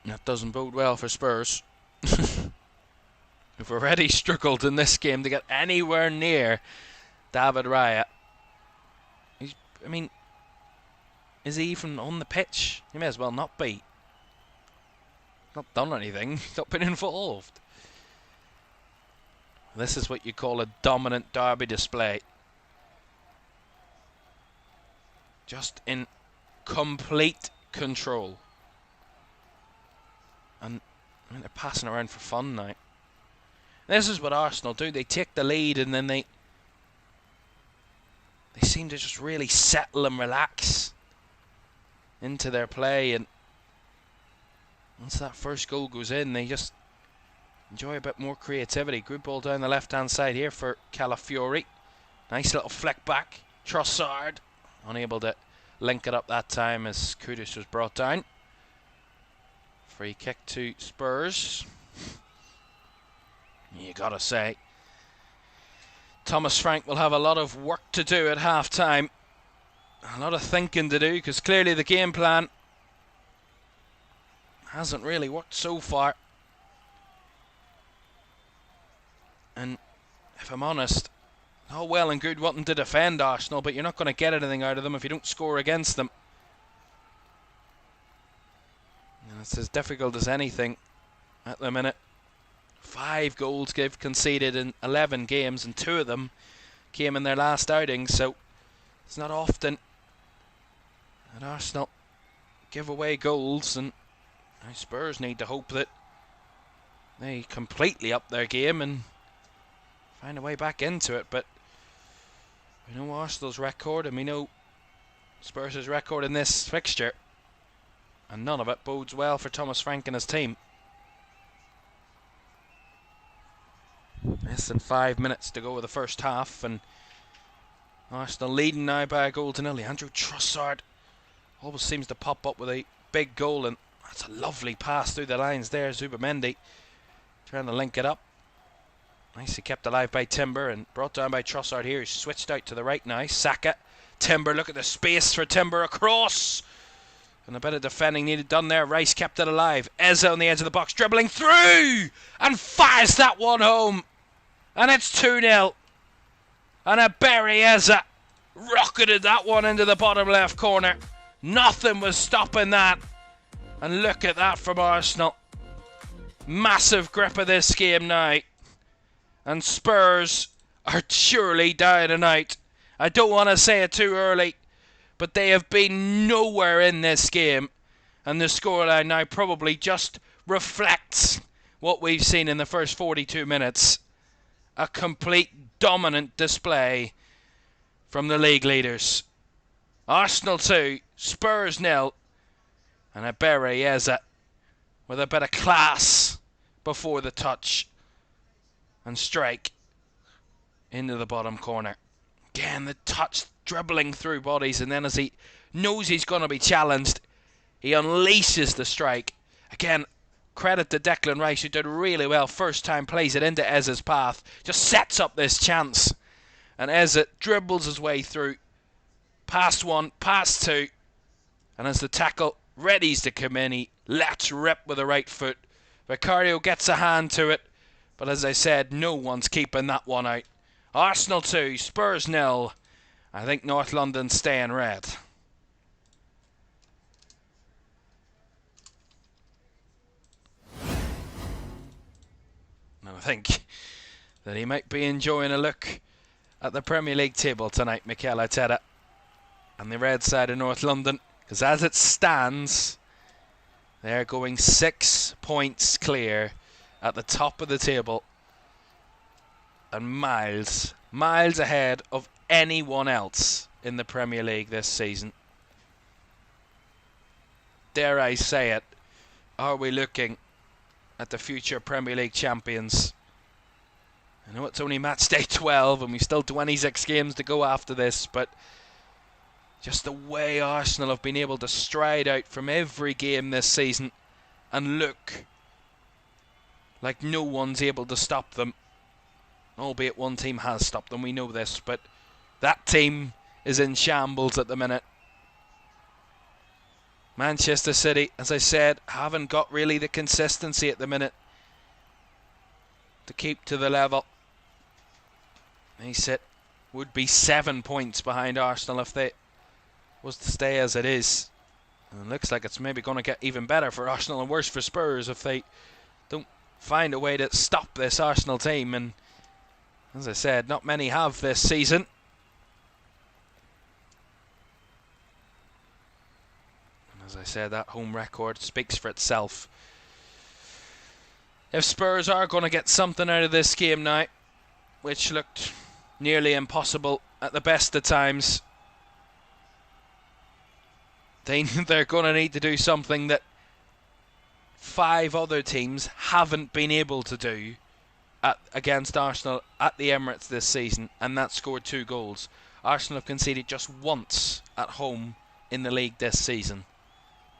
That doesn't bode well for Spurs. We've already struggled in this game to get anywhere near David Raya. Is he even on the pitch? He may as well not be. Not done anything. He's not been involved. This is what you call a dominant derby display. Just in complete control. And they're passing around for fun now. This is what Arsenal do. They take the lead and then they seem to just really settle and relax into their play. And once that first goal goes in, they just enjoy a bit more creativity. Good ball down the left-hand side here for Calafiori. Nice little flick back. Trossard unable to link it up that time as Kudus was brought down. Free kick to Spurs. You gotta say, Thomas Frank will have a lot of work to do at half-time. A lot of thinking to do, because clearly the game plan hasn't really worked so far. And if I'm honest, all well and good wanting to defend Arsenal, but you're not going to get anything out of them if you don't score against them. And it's as difficult as anything at the minute. 5 goals they've conceded in 11 games, and 2 of them came in their last outing, so it's not often that Arsenal give away goals, and Spurs need to hope that they completely up their game and find a way back into it. But we know Arsenal's record, and we know Spurs' record in this fixture, and none of it bodes well for Thomas Frank and his team. Less than 5 minutes to go with the first half, and Arsenal leading now by a goal to nil. Leandro Trossard always seems to pop up with a big goal, and that's a lovely pass through the lines there. Zubamendi trying to link it up. Nicely kept alive by Timber and brought down by Trossard here. He's switched out to the right now. Saka, Timber, look at the space for Timber across. And a bit of defending needed done there. Rice kept it alive. Eze on the edge of the box, dribbling through and fires that one home. And it's 2-0. And a Barry Eze rocketed that one into the bottom left corner. Nothing was stopping that. And look at that from Arsenal. Massive grip of this game now. And Spurs are surely down and out. I don't want to say it too early, but they have been nowhere in this game. And the scoreline now probably just reflects what we've seen in the first 42 minutes. A complete dominant display from the league leaders. Arsenal 2, Spurs 0. And a Barry Eze with a bit of class before the touch and strike into the bottom corner. Again, the touch dribbling through bodies, and then as he knows he's going to be challenged, he unleashes the strike. Again, credit to Declan Rice, who did really well. First time plays it into Eze's path, just sets up this chance. And Eze dribbles his way through. Past 1, past 2. And as the tackle readies to come in, he lets rip with the right foot. Vicario gets a hand to it, but as I said, no one's keeping that one out. Arsenal 2, Spurs 0. I think North London stay in red. And I think that he might be enjoying a look at the Premier League table tonight, Mikel Arteta, and the red side of North London, because as it stands, they're going 6 points clear at the top of the table and miles ahead of anyone else in the Premier League this season. Dare I say it, are we looking at the future Premier League champions? I know it's only match day 12 and we've still 26 games to go after this, but just the way Arsenal have been able to stride out from every game this season and look like no one's able to stop them. Albeit one team has stopped them, we know this, but that team is in shambles at the minute. Manchester City, as I said, haven't got really the consistency at the minute to keep to the level. They would be 7 points behind Arsenal if they was to stay as it is. And it looks like it's maybe going to get even better for Arsenal and worse for Spurs if they don't find a way to stop this Arsenal team. And as I said, not many have this season. And as I said, that home record speaks for itself. If Spurs are going to get something out of this game now, which looked nearly impossible at the best of times, they're going to need to do something that 5 other teams haven't been able to do against Arsenal at the Emirates this season, and that scored 2 goals. Arsenal have conceded just once at home in the league this season.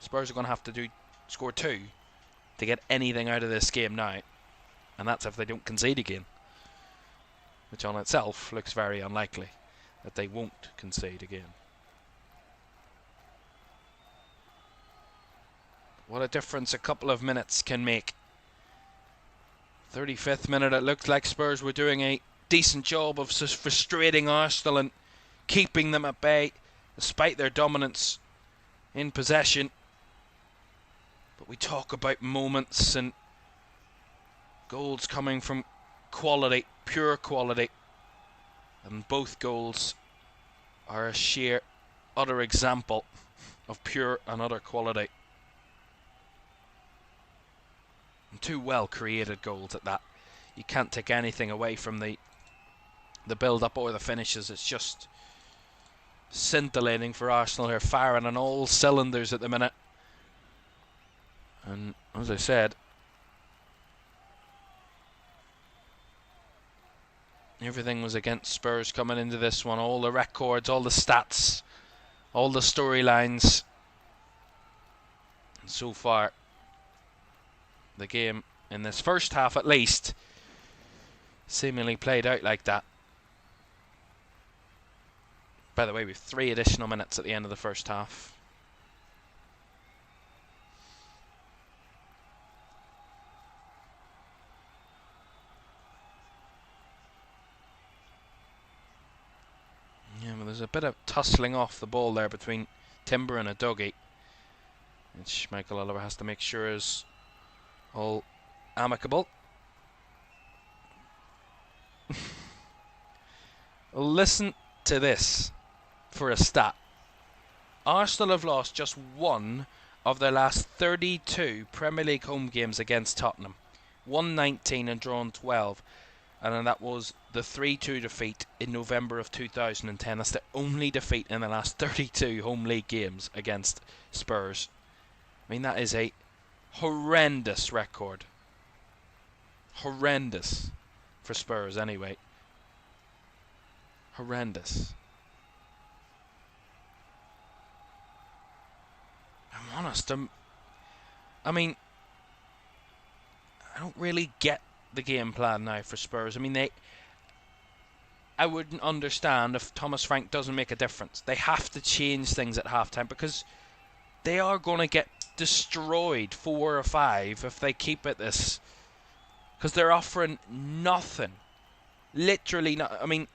Spurs are going to have to score 2 to get anything out of this game now, and that's if they don't concede again, which on itself looks very unlikely that they won't concede again. What a difference a couple of minutes can make. 35th minute, it looked like Spurs were doing a decent job of frustrating Arsenal and keeping them at bay despite their dominance in possession. But we talk about moments and goals coming from quality, pure quality, and both goals are a sheer, utter example of pure and utter quality. And 2 well created goals at that. You can't take anything away from the build-up or the finishes. It's just scintillating for Arsenal. They're firing on all cylinders at the minute. And as I said, everything was against Spurs coming into this one. All the records, all the stats, all the storylines. And so far, the game in this first half at least seemingly played out like that. By the way, we've 3 additional minutes at the end of the first half. Yeah, well, there's a bit of tussling off the ball there between Timber and Udogie, which Michael Oliver has to make sure is all amicable. Listen to this for a stat. Arsenal have lost just 1 of their last 32 Premier League home games against Tottenham. Won 19 and drawn 12. And then that was the 3-2 defeat in November of 2010. That's the only defeat in the last 32 home league games against Spurs. I mean, that is a horrendous record. Horrendous for Spurs anyway. Horrendous. I'm honest, I mean, I don't really get the game plan now for Spurs. I mean, I wouldn't understand if Thomas Frank doesn't make a difference. They have to change things at halftime because they are going to get destroyed 4 or 5 if they keep at this, because they're offering nothing. Literally not. I mean,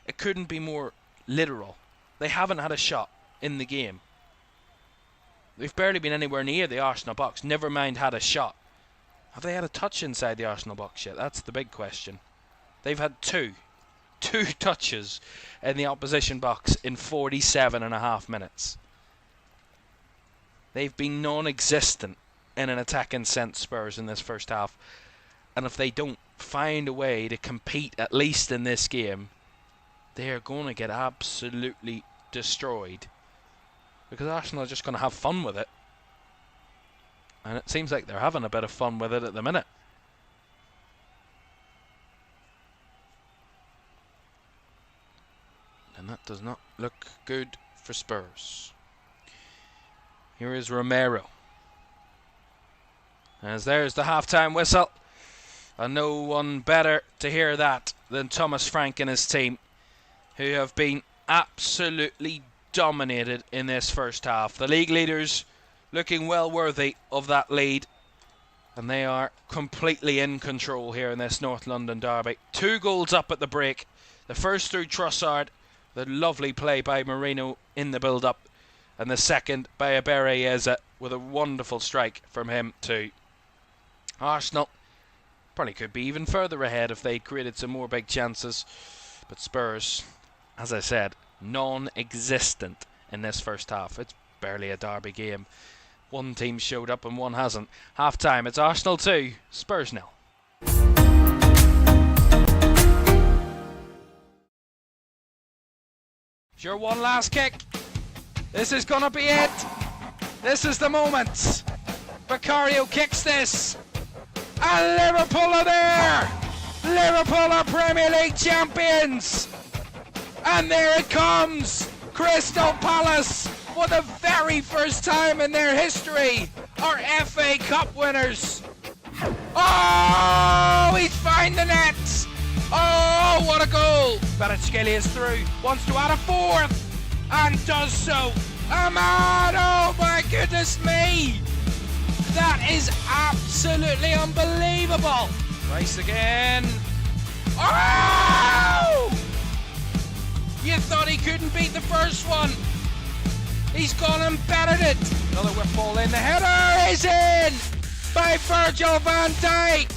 it couldn't be more literal. They haven't had a shot in the game. They've barely been anywhere near the Arsenal box, never mind had a shot. Have they had a touch inside the Arsenal box yet? That's the big question. They've had 2 touches in the opposition box in 47.5 minutes. They've been non-existent in an attacking sense, Spurs, in this first half. and if they don't find a way to compete at least in this game, they are going to get absolutely destroyed, because Arsenal are just going to have fun with it, and it seems like they're having a bit of fun with it at the minute. And that does not look good for Spurs. Here is Romero. As there's the half-time whistle. And no one better to hear that than Thomas Frank and his team, who have been absolutely dominated in this first half. The league leaders looking well worthy of that lead, and they are completely in control here in this North London derby. 2 goals up at the break. The first through Trossard, the lovely play by Marino in the build-up, and the second by Abereyeza with a wonderful strike from him too. Arsenal probably could be even further ahead if they'd created some more big chances, but Spurs, as I said, non-existent in this first half. It's barely a derby game. One team showed up and one hasn't. Half time, it's Arsenal 2, Spurs 0. Your one last kick. This is gonna be it. This is the moment. Vicario kicks this, and Liverpool are there. Liverpool are Premier League champions, and there it comes. Crystal Palace, for the very first time in their history, are FA Cup winners. Oh, he's found the net. Oh, what a goal! Kvaratskhelia is through, wants to add a fourth, and does so. Ahmad, oh my goodness me! That is absolutely unbelievable. Rice again. Oh! You thought he couldn't beat the first one. He's gone and bettered it. Another whip ball in. The header is in by Virgil van Dijk.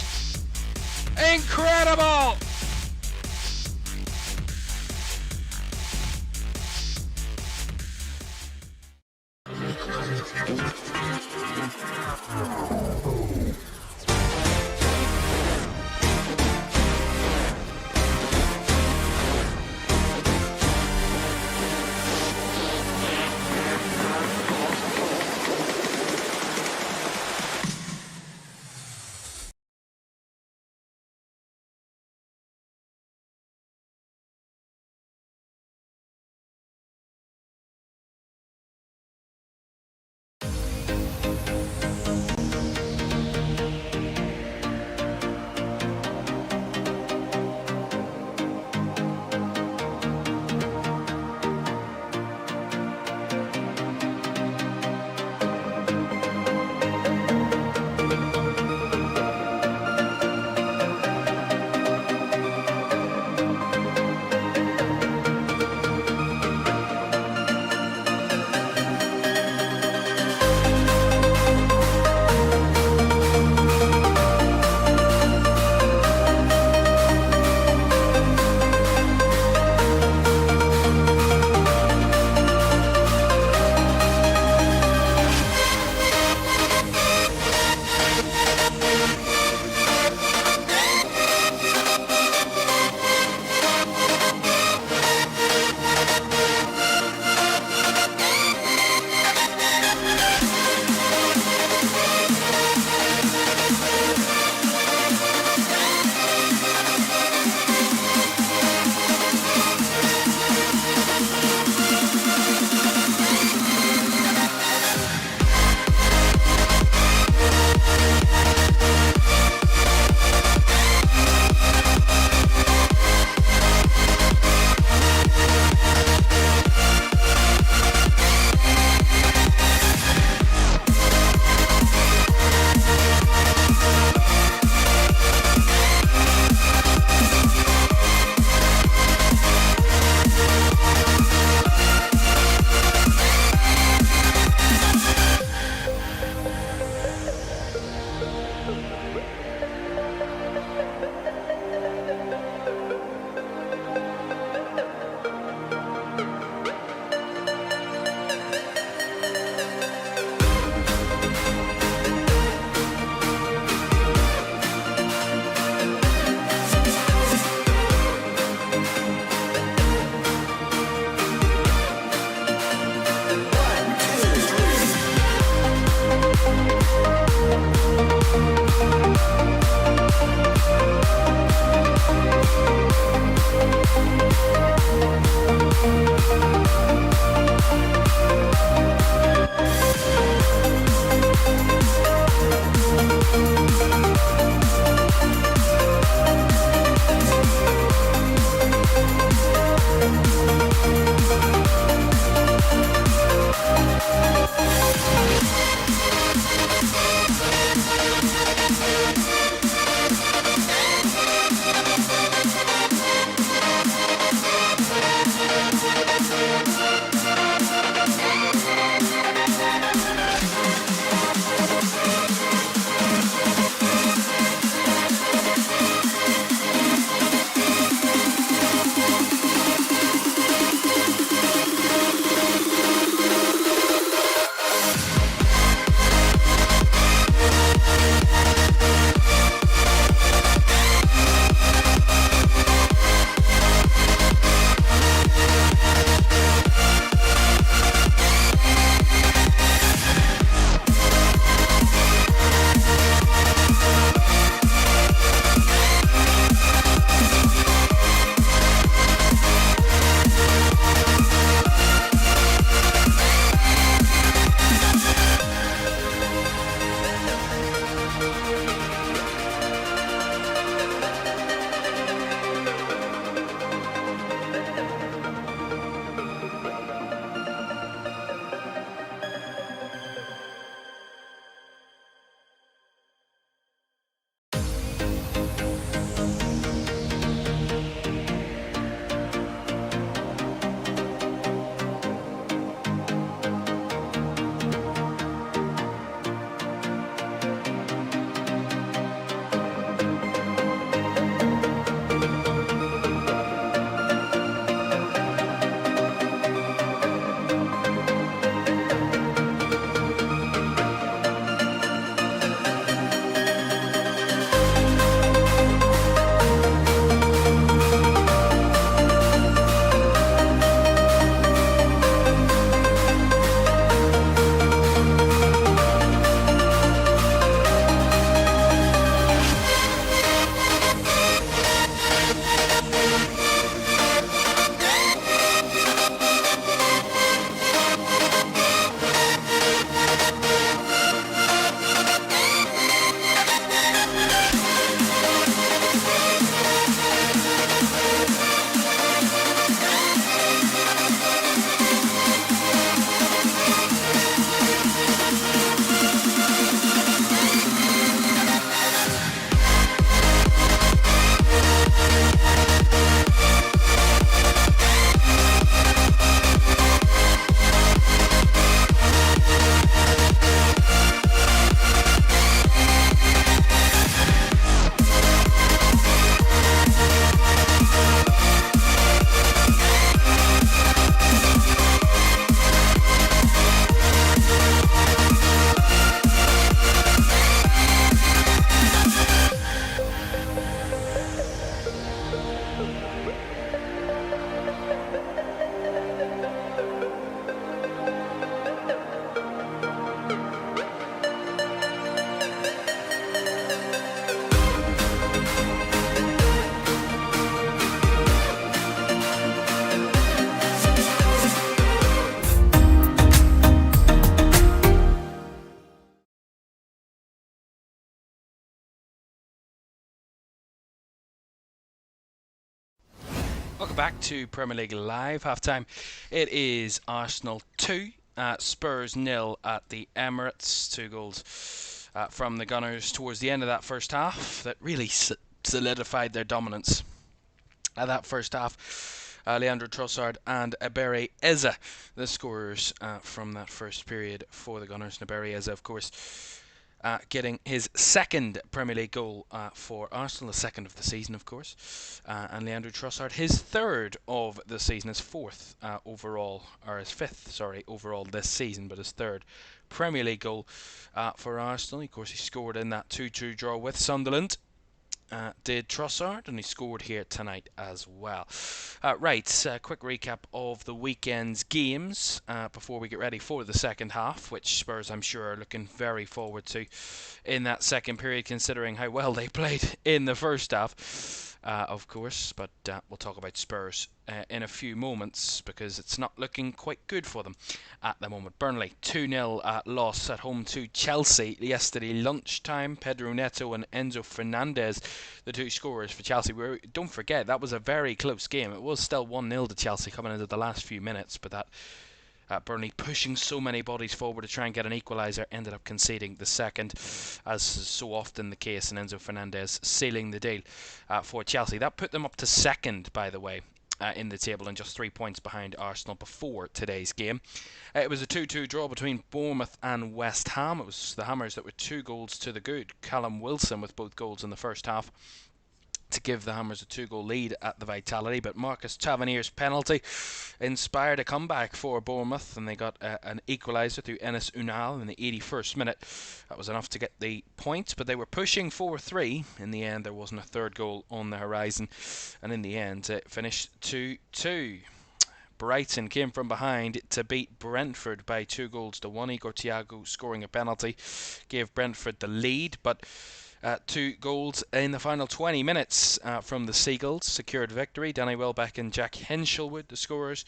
Incredible. back to Premier League Live halftime. It is Arsenal 2, Spurs 0 at the Emirates. 2 goals from the Gunners towards the end of that first half that really solidified their dominance. That first half, Leandro Trossard and Ebere Eze, the scorers from that first period for the Gunners. And Ebere Eze, of course, getting his second Premier League goal for Arsenal, the second of the season, of course. And Leandro Trossard, his third of the season, his fourth overall, or his fifth, sorry, overall this season, but his third Premier League goal for Arsenal. Of course, he scored in that 2-2 draw with Sunderland. Did Trossard, and he scored here tonight as well. Quick recap of the weekend's games before we get ready for the second half, which Spurs, I'm sure, are looking very forward to in that second period, considering how well they played in the first half, of course. But we'll talk about Spurs in a few moments, because it's not looking quite good for them at the moment. Burnley 2-0 loss at home to Chelsea yesterday lunchtime. Pedro Neto and Enzo Fernandez, the two scorers for Chelsea. Don't forget, that was a very close game. It was still 1-0 to Chelsea coming into the last few minutes, but that Burnley pushing so many bodies forward to try and get an equaliser ended up conceding the second, as is so often the case, and Enzo Fernandez sealing the deal for Chelsea. That put them up to second, by the way, in the table, and just 3 points behind Arsenal before today's game. It was a 2-2 draw between Bournemouth and West Ham. It was the Hammers that were 2 goals to the good. Callum Wilson with both goals in the first half to give the Hammers a 2-goal lead at the Vitality, but Marcus Tavernier's penalty inspired a comeback for Bournemouth, and they got an equaliser through Enes Unal in the 81st minute. That was enough to get the point, but they were pushing 4-3. In the end, there wasn't a third goal on the horizon, and in the end it finished 2-2. Brighton came from behind to beat Brentford by 2-1. Igor Thiago scoring a penalty gave Brentford the lead, but 2 goals in the final 20 minutes from the Seagulls secured victory. Danny Welbeck and Jack Hinshelwood, the scorers,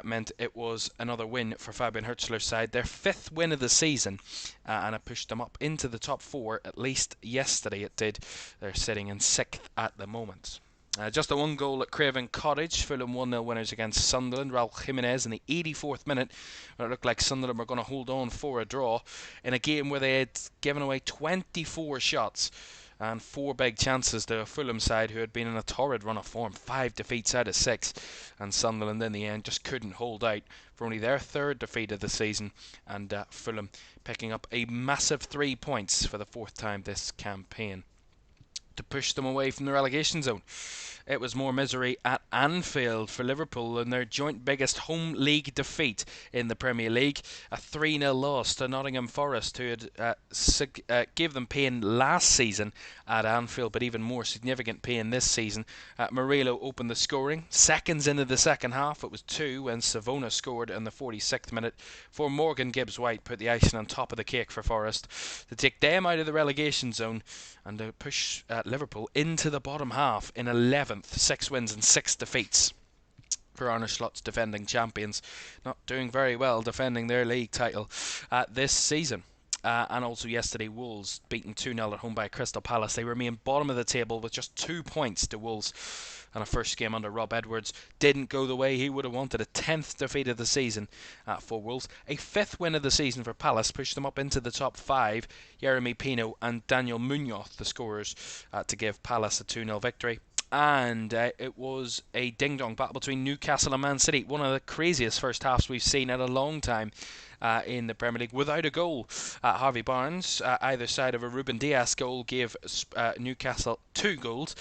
meant it was another win for Fabian Hürzeler's side. Their 5th win of the season, and it pushed them up into the top 4, at least yesterday it did. They're sitting in 6th at the moment. Just a 1 goal at Craven Cottage. Fulham 1-0 winners against Sunderland. Raul Jimenez in the 84th minute, when it looked like Sunderland were going to hold on for a draw in a game where they had given away 24 shots and 4 big chances to a Fulham side who had been in a torrid run of form, 5 defeats out of 6, and Sunderland in the end just couldn't hold out for only their 3rd defeat of the season, and Fulham picking up a massive 3 points for the 4th time this campaign to push them away from the relegation zone. It was more misery at Anfield for Liverpool in their joint biggest home league defeat in the Premier League. A 3-0 loss to Nottingham Forest, who had gave them pain last season at Anfield, but even more significant pain this season. Murillo opened the scoring. Seconds into the second half, it was 2 when Savona scored in the 46th minute for Morgan Gibbs-White, put the icing on top of the cake for Forest to take them out of the relegation zone and to push Liverpool into the bottom half in 11th, 6 wins and 6 defeats for Arne Slot's defending champions. Not doing very well defending their league title this season. And also yesterday, Wolves beaten 2-0 at home by Crystal Palace. They remain bottom of the table with just 2 points to Wolves. And a first game under Rob Edwards didn't go the way he would have wanted. A 10th defeat of the season for Wolves. A 5th win of the season for Palace pushed them up into the top 5. Jeremy Pino and Daniel Munoz, the scorers, to give Palace a 2-0 victory. And it was a ding-dong battle between Newcastle and Man City. One of the craziest first halves we've seen in a long time in the Premier League, without a goal. Harvey Barnes, either side of a Ruben Dias goal, gave Newcastle 2 goals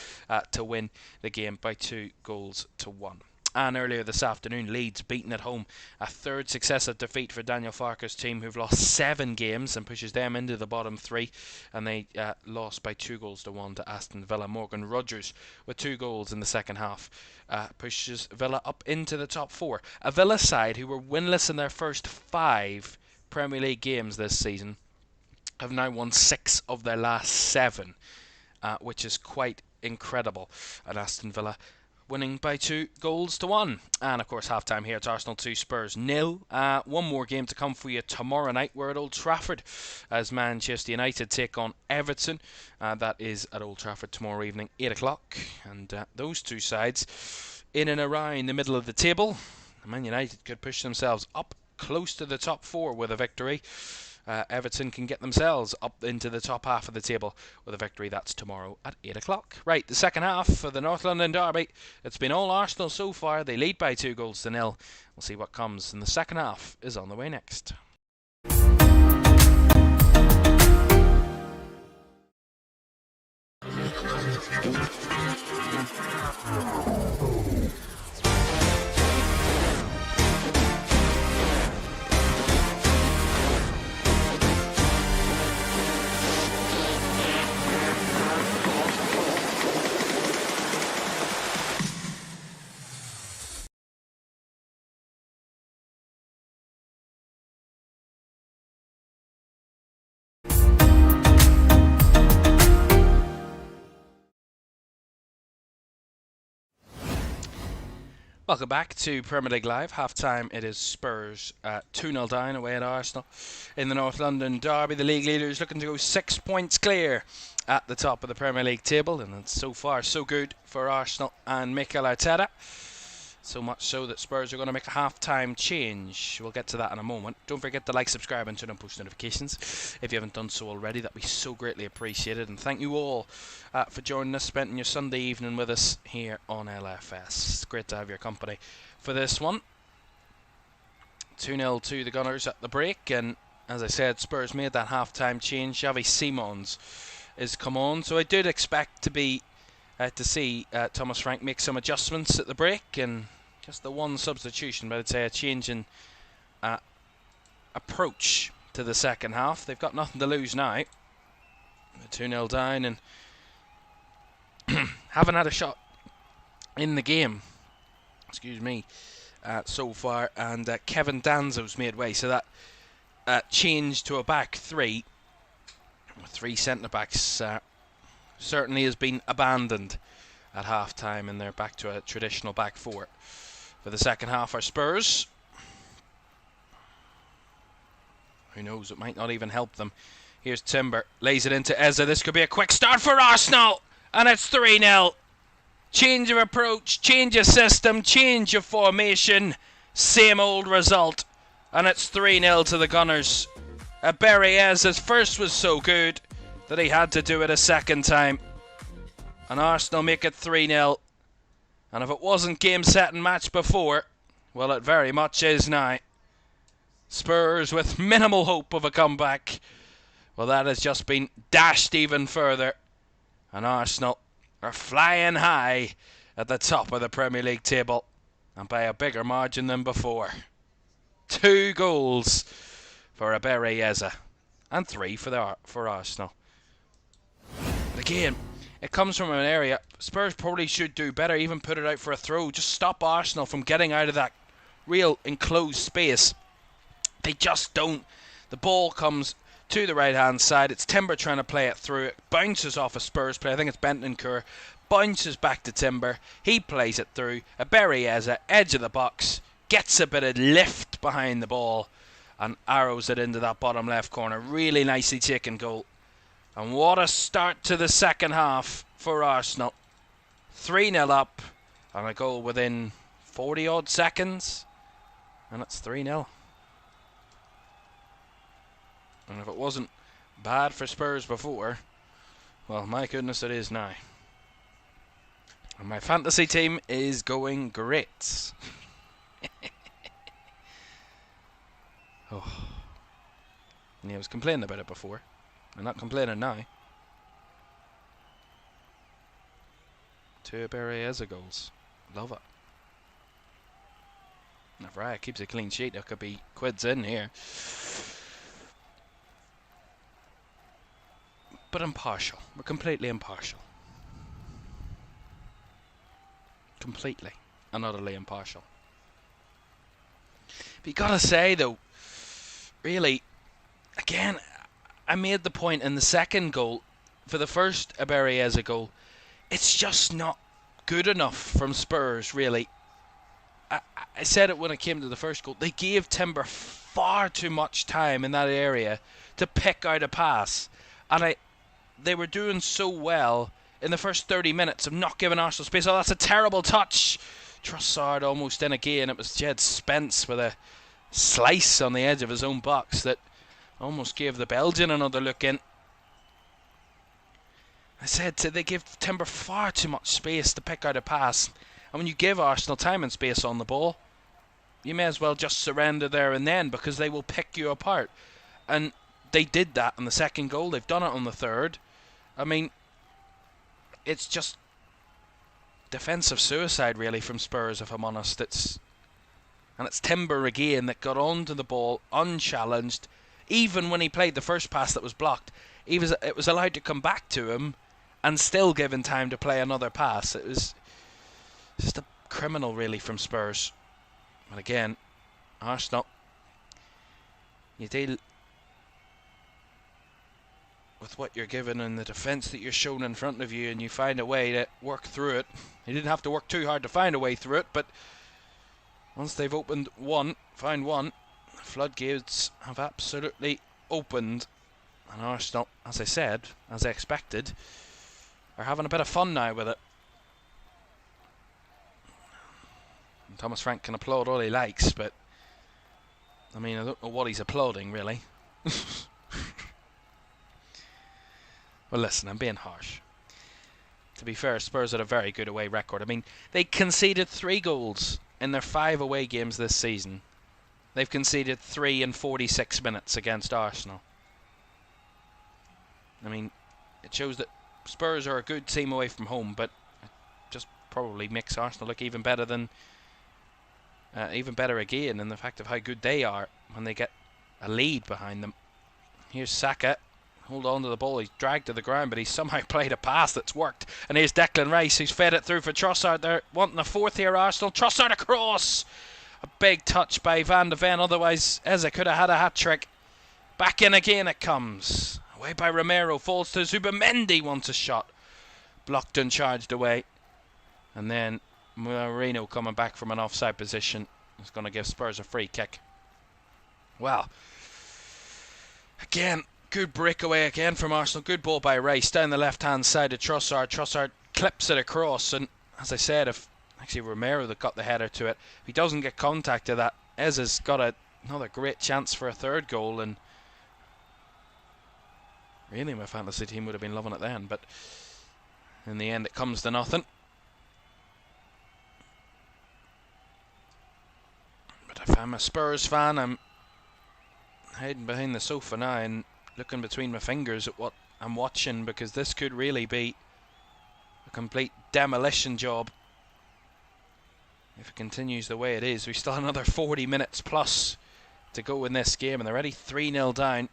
to win the game by 2-1. And earlier this afternoon, Leeds beaten at home. A 3rd successive defeat for Daniel Farke's team, who've lost 7 games and pushes them into the bottom 3. And they lost by 2-1 to Aston Villa. Morgan Rogers with 2 goals in the second half pushes Villa up into the top 4. A Villa side who were winless in their first 5 Premier League games this season have now won 6 of their last 7, which is quite incredible. And Aston Villa winning by 2-1. And of course, half-time here, it's Arsenal 2, Spurs 0. One more game to come for you tomorrow night. We're at Old Trafford as Manchester United take on Everton. That is at Old Trafford tomorrow evening, 8 o'clock. And those two sides in and around the middle of the table. Man United could push themselves up close to the top 4 with a victory. Everton can get themselves up into the top half of the table with a victory. That's tomorrow at 8 o'clock. Right, the second half of the North London derby. It's been all Arsenal so far. They lead by 2-0. We'll see what comes, and the second half is on the way next. Welcome back to Premier League Live. Half time, it is Spurs 2-0 down away at Arsenal in the North London derby. The league leaders looking to go 6 points clear at the top of the Premier League table, and it's so far so good for Arsenal and Mikel Arteta. So much so that Spurs are going to make a half-time change. We'll get to that in a moment. Don't forget to like, subscribe and turn on post notifications if you haven't done so already. That'd be so greatly appreciated. And thank you all for joining us, spending your Sunday evening with us here on LFS. It's great to have your company for this one. 2-0 to the Gunners at the break. And as I said, Spurs made that half-time change. Xavi Simons is come on. So I did expect to see Thomas Frank make some adjustments at the break, and just the one substitution, but I'd say a change in approach to the second half. They've got nothing to lose now. 2-0 down and haven't had a shot in the game, so far, and Kevin Danzo's made way, so that change to a back 3 with 3 centre-backs certainly has been abandoned at half-time, and they're back to a traditional back 4. For the second half are Spurs. Who knows, it might not even help them. Here's Timber, lays it into Eza. This could be a quick start for Arsenal, and it's 3-0. Change of approach, change of system, change of formation, same old result, and it's 3-0 to the Gunners. Barry Eza's first was so good that he had to do it a second time, and Arsenal make it 3-0. And if it wasn't game, set and match before, well, it very much is now. Spurs with minimal hope of a comeback, well, that has just been dashed even further, and Arsenal are flying high at the top of the Premier League table, and by a bigger margin than before. 2 goals for Barry Eza, and 3 for Arsenal. But again, it comes from an area Spurs probably should do better, even put it out for a throw. Just stop Arsenal from getting out of that real enclosed space. They just don't. The ball comes to the right-hand side. It's Timber trying to play it through. It bounces off a Spurs player. I think it's Bentancur. Bounces back to Timber. He plays it through. Barry Eza, edge of the box. Gets a bit of lift behind the ball and arrows it into that bottom left corner. Really nicely taken goal. And what a start to the second half for Arsenal. 3-0 up, and a goal within 40-odd seconds, and it's 3-0. And if it wasn't bad for Spurs before, well, my goodness, it is now. And my fantasy team is going great. Oh. And I was complaining about it before. I'm not complaining now. 2 Barry Eza goals. Love it. And if Raya keeps a clean sheet, there could be quids in here. But impartial. We're completely impartial. Completely and utterly impartial. But you gotta say though, really, again, I made the point in the second goal, for the first Barry Eza goal, it's just not good enough from Spurs, really. I said it when it came to the first goal. They gave Timber far too much time in that area to pick out a pass. And they were doing so well in the first 30 minutes of not giving Arsenal space. Oh, that's a terrible touch. Trossard almost in again. It was Jed Spence with a slice on the edge of his own box that almost gave the Belgian another look in. I said they give Timber far too much space to pick out a pass. And when you give Arsenal time and space on the ball, you may as well just surrender there and then, because they will pick you apart. And they did that on the second goal. They've done it on the third. I mean, it's just defensive suicide really from Spurs, if I'm honest. It's Timber again that got onto the ball unchallenged. Even when he played the first pass that was blocked, it was allowed to come back to him and still given time to play another pass. It was just a criminal really from Spurs. But again, Arsenal, you deal with what you're given and the defence that you're shown in front of you, and you find a way to work through it. You didn't have to work too hard to find a way through it, but once they've found one, the floodgates have absolutely opened. And Arsenal, as I said, as I expected, are having a bit of fun now with it. And Thomas Frank can applaud all he likes, but I mean, I don't know what he's applauding really. Well, listen, I'm being harsh. To be fair, Spurs had a very good away record. I mean, they conceded 3 goals in their 5 away games this season. They've conceded 3 in 46 minutes against Arsenal. I mean, it shows that Spurs are a good team away from home, but it just probably makes Arsenal look even better again in the fact of how good they are when they get a lead behind them. Here's Saka. Hold on to the ball. He's dragged to the ground, but he's somehow played a pass that's worked. And here's Declan Rice, who's fed it through for Trossard. They're wanting a fourth here, Arsenal. Trossard across. A big touch by Van de Ven. Otherwise, Eze could have had a hat-trick. Back in again it comes. Away by Romero. Falls to Zubimendi. Wants a shot. Blocked and charged away. And then Moreno coming back from an offside position. Is going to give Spurs a free kick. Well, again, good breakaway again from Arsenal. Good ball by Rice down the left-hand side of Trossard. Trossard clips it across, and as I said, if actually Romero that got the header to it, if he doesn't get contact to that, Eze's got another great chance for a third goal, and really my fantasy team would have been loving it then, but in the end it comes to nothing. But if I'm a Spurs fan, I'm hiding behind the sofa now and looking between my fingers at what I'm watching, because this could really be a complete demolition job if it continues the way it is. We still have another 40 minutes plus to go in this game, and they're already 3-0 down,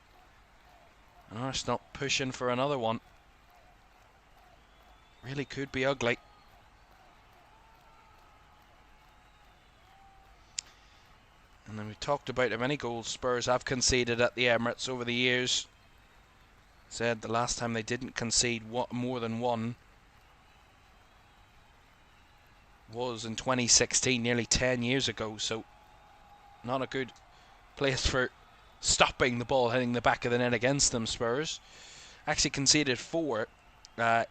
and Arsenal pushing for another one. Really could be ugly. And then we talked about how many goals Spurs have conceded at the Emirates over the years. Said the last time they didn't concede more than one was in 2016, nearly 10 years ago. So not a good place for stopping the ball hitting the back of the net against them, Spurs. Actually conceded 4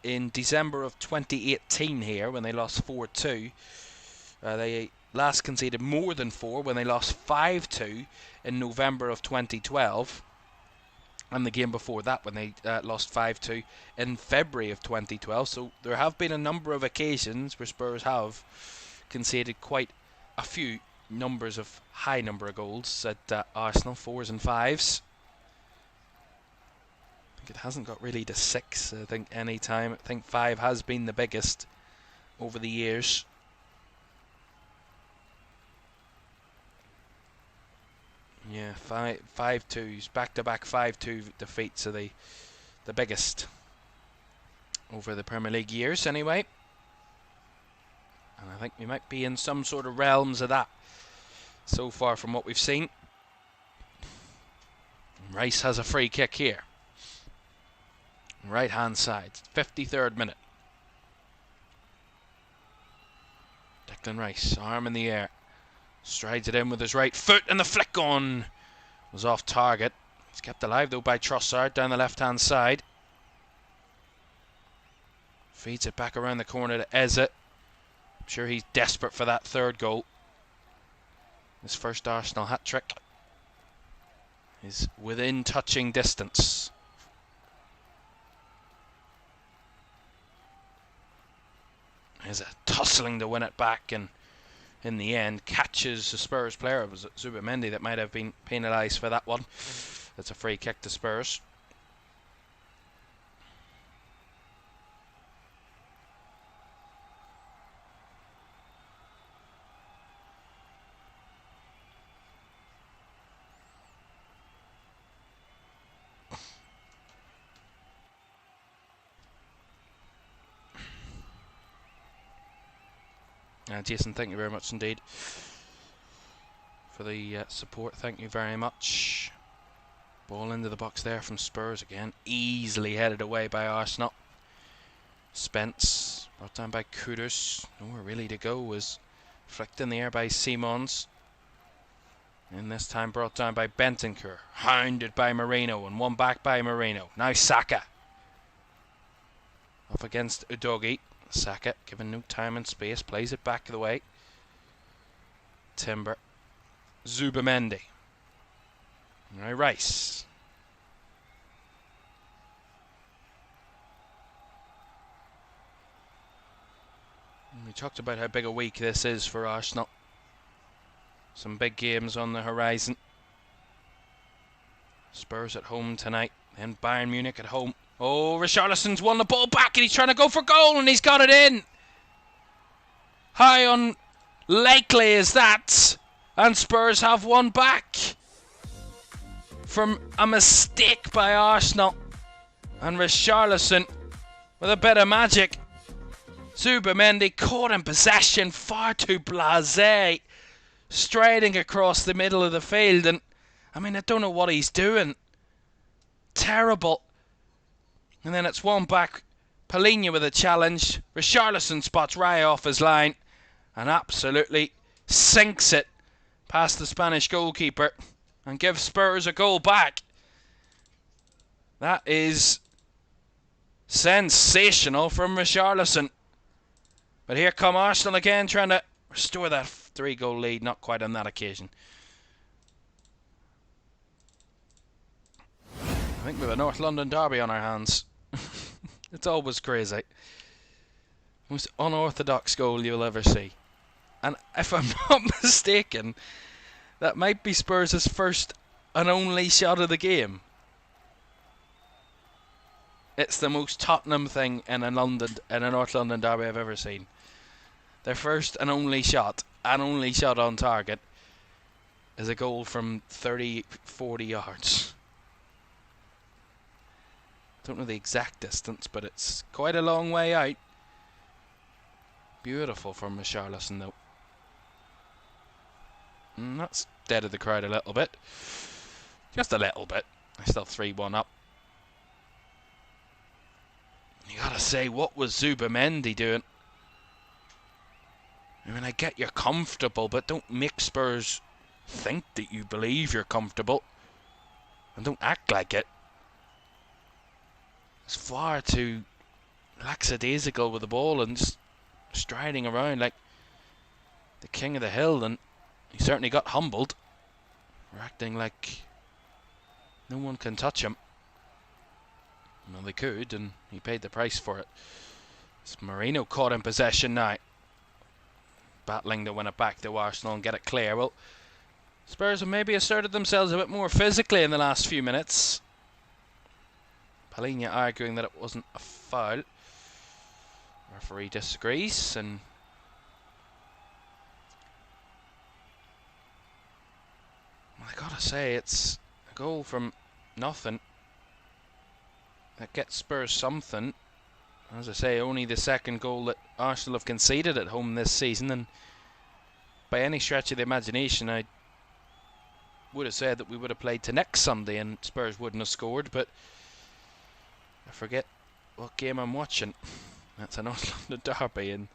in December of 2018 here when they lost 4-2. They last conceded more than 4 when they lost 5-2 in November of 2012. And the game before that when they lost 5-2 in February of 2012. So there have been a number of occasions where Spurs have conceded quite a few high number of goals at Arsenal, 4s and 5s. I think it hasn't got really to 6, I think, any time. I think 5 has been the biggest over the years. Yeah, 5-2s, back-to-back 5-2 defeats are the biggest over the Premier League years anyway. And I think we might be in some sort of realms of that so far from what we've seen. Rice has a free kick here. Right hand side, 53rd minute. Declan Rice, arm in the air. Strides it in with his right foot, and the flick on was off target. He's kept alive though by Trossard down the left hand side. Feeds it back around the corner to Eze. I'm sure he's desperate for that third goal. His first Arsenal hat-trick is within touching distance. There's a tussling to win it back, and in the end catches a Spurs player. It was Zubamendi that might have been penalised for that one. It's a free kick to Spurs. Jason, thank you very much indeed for the support. Thank you very much. Ball into the box there from Spurs again. Easily headed away by Arsenal. Spence brought down by Kudus. Nowhere really to go. Was flicked in the air by Simons. And this time brought down by Bentancur. Hounded by Moreno and won back by Moreno. Now Saka. Up against Udogie. Saka, given no time and space, plays it back the way. Timber. Zubamendi. Now Rice. We talked about how big a week this is for Arsenal. Some big games on the horizon. Spurs at home tonight, then Bayern Munich at home. Oh, Richarlison's won the ball back and he's trying to go for goal and he's got it in. How unlikely is that? And Spurs have won back from a mistake by Arsenal. And Richarlison with a bit of magic. Zubamendi caught in possession, far too blasé, striding across the middle of the field. And I mean, I don't know what he's doing. Terrible. And then it's one back. Palhinha with a challenge. Richarlison spots Raya off his line and absolutely sinks it past the Spanish goalkeeper and gives Spurs a goal back. That is sensational from Richarlison. But here come Arsenal again, trying to restore that 3-goal lead. Not quite on that occasion. I think we have a North London derby on our hands. It's always crazy. Most unorthodox goal you'll ever see. And if I'm not mistaken, that might be Spurs' first and only shot of the game. It's the most Tottenham thing in a North London derby I've ever seen. Their first and only shot on target, is a goal from 30, 40 yards. Don't know the exact distance, but it's quite a long way out. Beautiful from Richarlison, though. And that's dead of the crowd a little bit. Just a little bit. They're still 3-1 up. You gotta say, what was Zubamendi doing? I mean, I get you're comfortable, but don't make Spurs think that you believe you're comfortable. And don't act like it. It's far too lackadaisical with the ball and just striding around like the king of the hill, and he certainly got humbled for acting like no one can touch him. Well, they could, and he paid the price for it. It's Moreno caught in possession now, battling to win it back to Arsenal and get it clear. Well, Spurs have maybe asserted themselves a bit more physically in the last few minutes. Palhinha arguing that it wasn't a foul. Referee disagrees, and well, I gotta say, it's a goal from nothing that gets Spurs something. As I say, only the second goal that Arsenal have conceded at home this season, and by any stretch of the imagination I would have said that we would have played to next Sunday and Spurs wouldn't have scored, but I forget what game I'm watching. That's a North London derby, and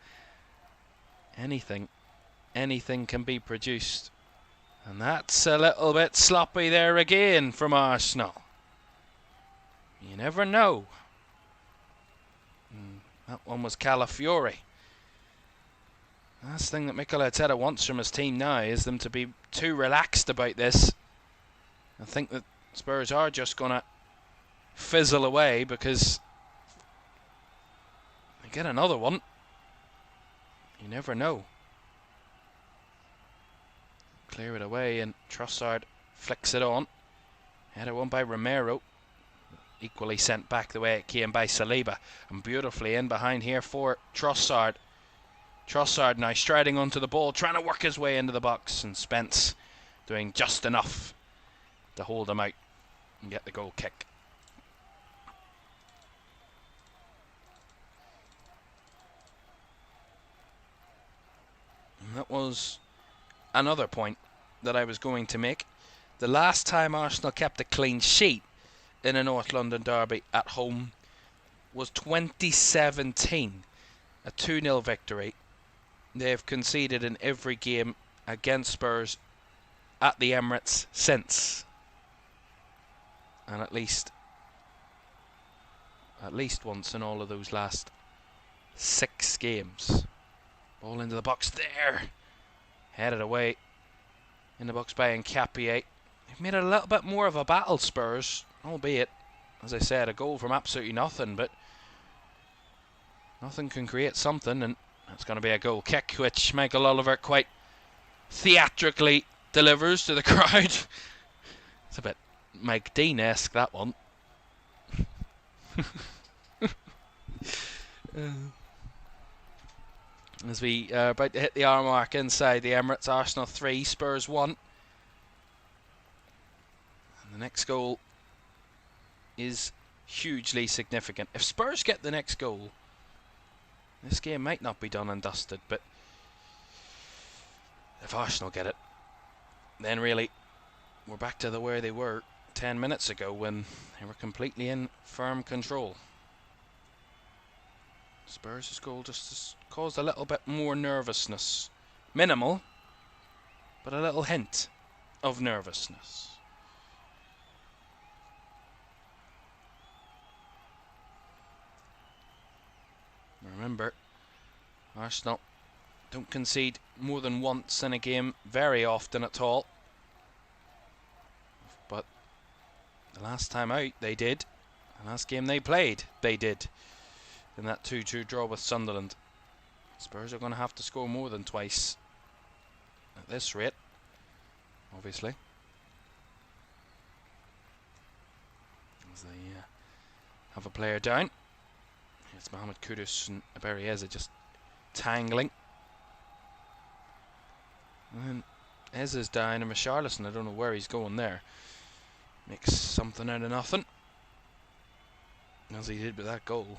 anything can be produced. And that's a little bit sloppy there again from Arsenal. You never know. That one was Calafiori. That's the thing that Mikel Arteta wants from his team now, is them to be too relaxed about this. I think that Spurs are just going to fizzle away because they get another one. You never know. Clear it away and Trossard flicks it on. Header one by Romero. Equally sent back the way it came by Saliba. And beautifully in behind here for Trossard. Trossard now striding onto the ball, trying to work his way into the box. And Spence doing just enough to hold him out and get the goal kick. And that was another point that I was going to make. The last time Arsenal kept a clean sheet in a North London derby at home was 2017, a 2-0 victory. They've conceded in every game against Spurs at the Emirates since, and at least once in all of those last 6 games. Ball into the box there, headed away in the box by Nkapie. They've made it a little bit more of a battle, Spurs, albeit, as I said, a goal from absolutely nothing, but nothing can create something, and that's going to be a goal kick, which Michael Oliver quite theatrically delivers to the crowd. It's a bit Mike Dean-esque, that one. As we are about to hit the hour mark inside the Emirates, Arsenal 3, Spurs 1. And the next goal is hugely significant. If Spurs get the next goal, this game might not be done and dusted, but if Arsenal get it, then really we're back to where they were 10 minutes ago when they were completely in firm control. Spurs' goal just has caused a little bit more nervousness. Minimal, but a little hint of nervousness. Remember, Arsenal don't concede more than once in a game very often at all. But the last time out they did. The last game they played they did. In that 2-2 draw with Sunderland. Spurs are going to have to score more than twice at this rate, obviously. As they have a player down. It's Mohamed Kudus and Aberieza just tangling. And then Eza's down and Richarlison, I don't know where he's going there. Makes something out of nothing, as he did with that goal.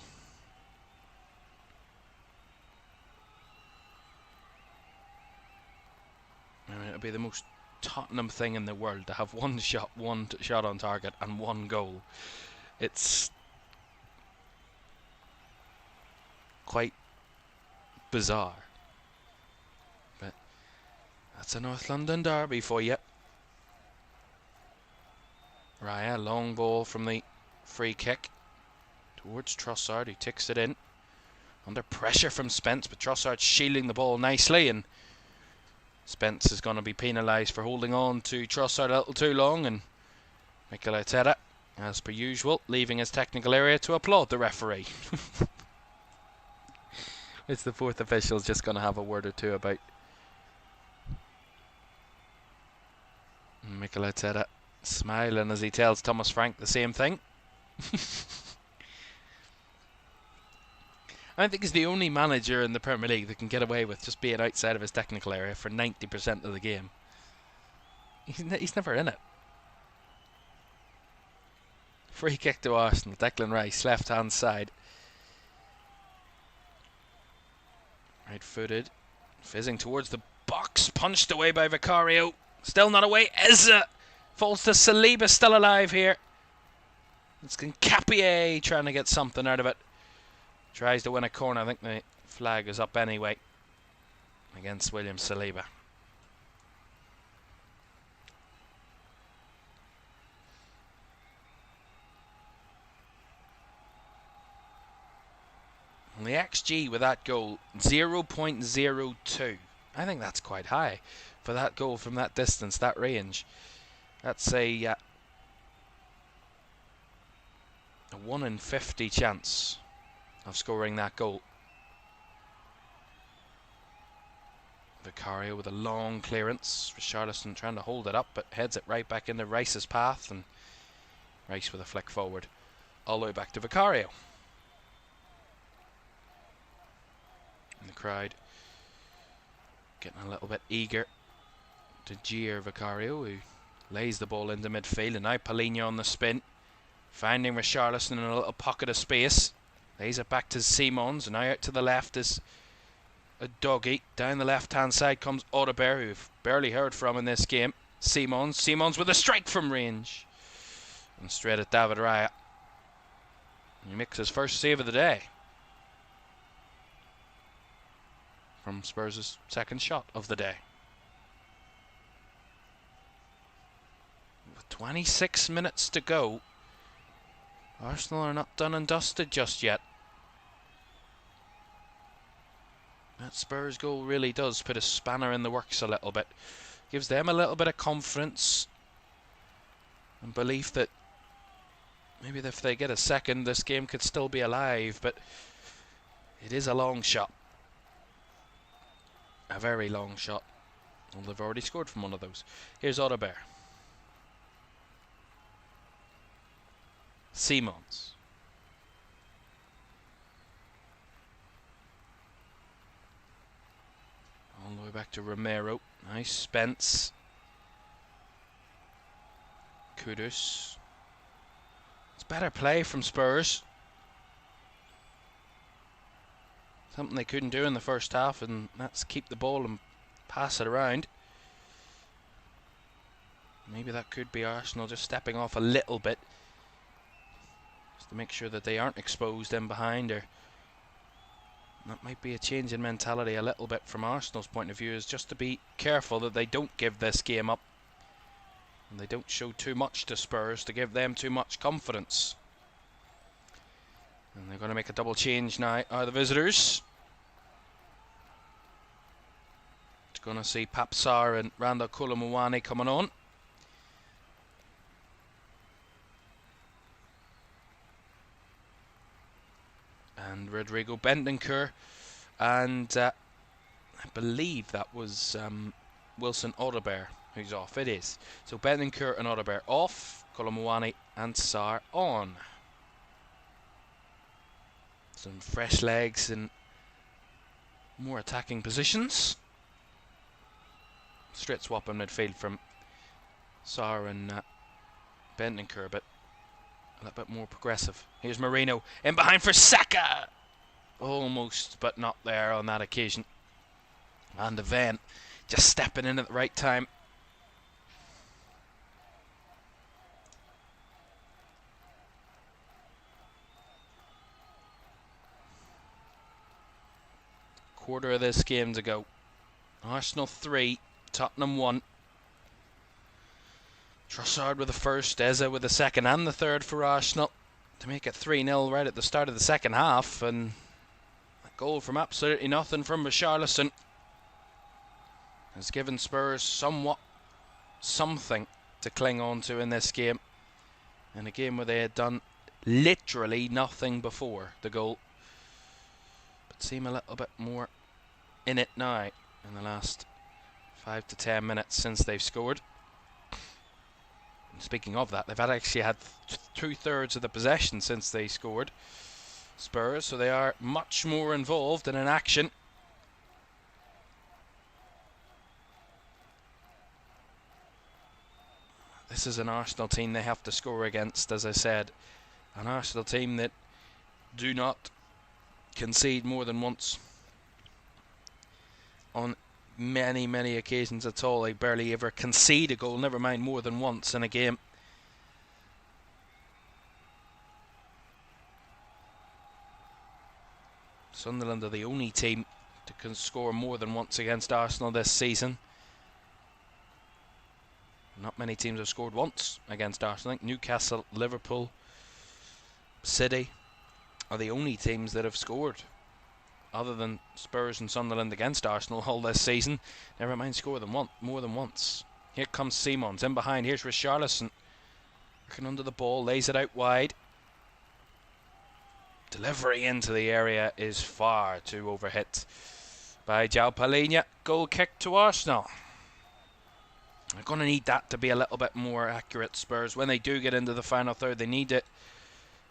I mean, it would be the most Tottenham thing in the world to have one shot on target and one goal. It's quite bizarre. But that's a North London derby for you. Raya, long ball from the free kick towards Trossard, who ticks it in. Under pressure from Spence, but Trossard shielding the ball nicely, and Spence is going to be penalised for holding on to Trossard a little too long, and Mikel Arteta, as per usual, leaving his technical area to applaud the referee. It's the fourth official just going to have a word or two about Mikel Arteta, smiling as he tells Thomas Frank the same thing. I think he's the only manager in the Premier League that can get away with just being outside of his technical area for 90% of the game. He's never in it. Free kick to Arsenal. Declan Rice, left hand side. Right footed. Fizzing towards the box. Punched away by Vicario. Still not away. Eza falls to Saliba, still alive here. It's Nkapie trying to get something out of it. Tries to win a corner. I think the flag is up anyway against William Saliba. And the XG with that goal, 0.02. I think that's quite high for that goal from that distance, that range. That's a 1 in 50 chance of scoring that goal. Vicario with a long clearance. Richarlison trying to hold it up, but heads it right back into Rice's path, and Rice with a flick forward all the way back to Vicario. And the crowd getting a little bit eager to jeer Vicario, who lays the ball into midfield, and now Paulinho on the spin, finding Richarlison in a little pocket of space, lays it back to Simons, and now out to the left is a doggy. Down the left hand side comes Audebert, who we've barely heard from in this game. Simons with a strike from range, and straight at David Raya. He makes his first save of the day from Spurs' second shot of the day. With 26 minutes to go, Arsenal are not done and dusted just yet. That Spurs goal really does put a spanner in the works a little bit. Gives them a little bit of confidence and belief that maybe if they get a second, this game could still be alive, but it is a long shot. A very long shot. Well, they've already scored from one of those. Here's Audebert. Simons. All the way back to Romero. Nice Spence. Kudus. It's better play from Spurs. Something they couldn't do in the first half, and that's keep the ball and pass it around. Maybe that could be Arsenal just stepping off a little bit, just to make sure that they aren't exposed in behind, or that might be a change in mentality a little bit from Arsenal's point of view, is just to be careful that they don't give this game up and they don't show too much to Spurs to give them too much confidence. And they're going to make a double change now, are the visitors. It's going to see Pape Sarr and Randal Kolo Muani coming on. And Rodrigo Bentancur, and I believe that was Wilson Audebert who's off. It is. So Bentancur and Audebert off, Kolo Muani and Sarr on. Some fresh legs and more attacking positions. Straight swap in midfield from Sarr and Bentancur, but a little bit more progressive. Here's Moreno in behind for Saka. Almost, but not there on that occasion. And the Van just stepping in at the right time. Quarter of this game to go. Arsenal 3, Tottenham 1. Trossard with the first, Eze with the second and the third for Arsenal to make it 3-0 right at the start of the second half, and a goal from absolutely nothing from Richarlison has given Spurs something to cling on to in this game, in a game where they had done literally nothing before the goal, but seem a little bit more in it now in the last 5 to 10 minutes since they've scored. Speaking of that, they've actually had 2/3 of the possession since they scored, Spurs, so they are much more involved in an action. This is an Arsenal team they have to score against, as I said. An Arsenal team that do not concede more than once on many occasions at all. They barely ever concede a goal, never mind more than once in a game. Sunderland are the only team to score more than once against Arsenal this season. Not many teams have scored once against Arsenal. I think Newcastle, Liverpool, City are the only teams that have scored other than Spurs and Sunderland against Arsenal all this season. Never mind score them more than once. Here comes Simons in behind. Here's Richarlison working under the ball, lays it out wide. Delivery into the area is far too overhit by João. Goal kick to Arsenal. They're going to need that to be a little bit more accurate, Spurs. When they do get into the final third, they need to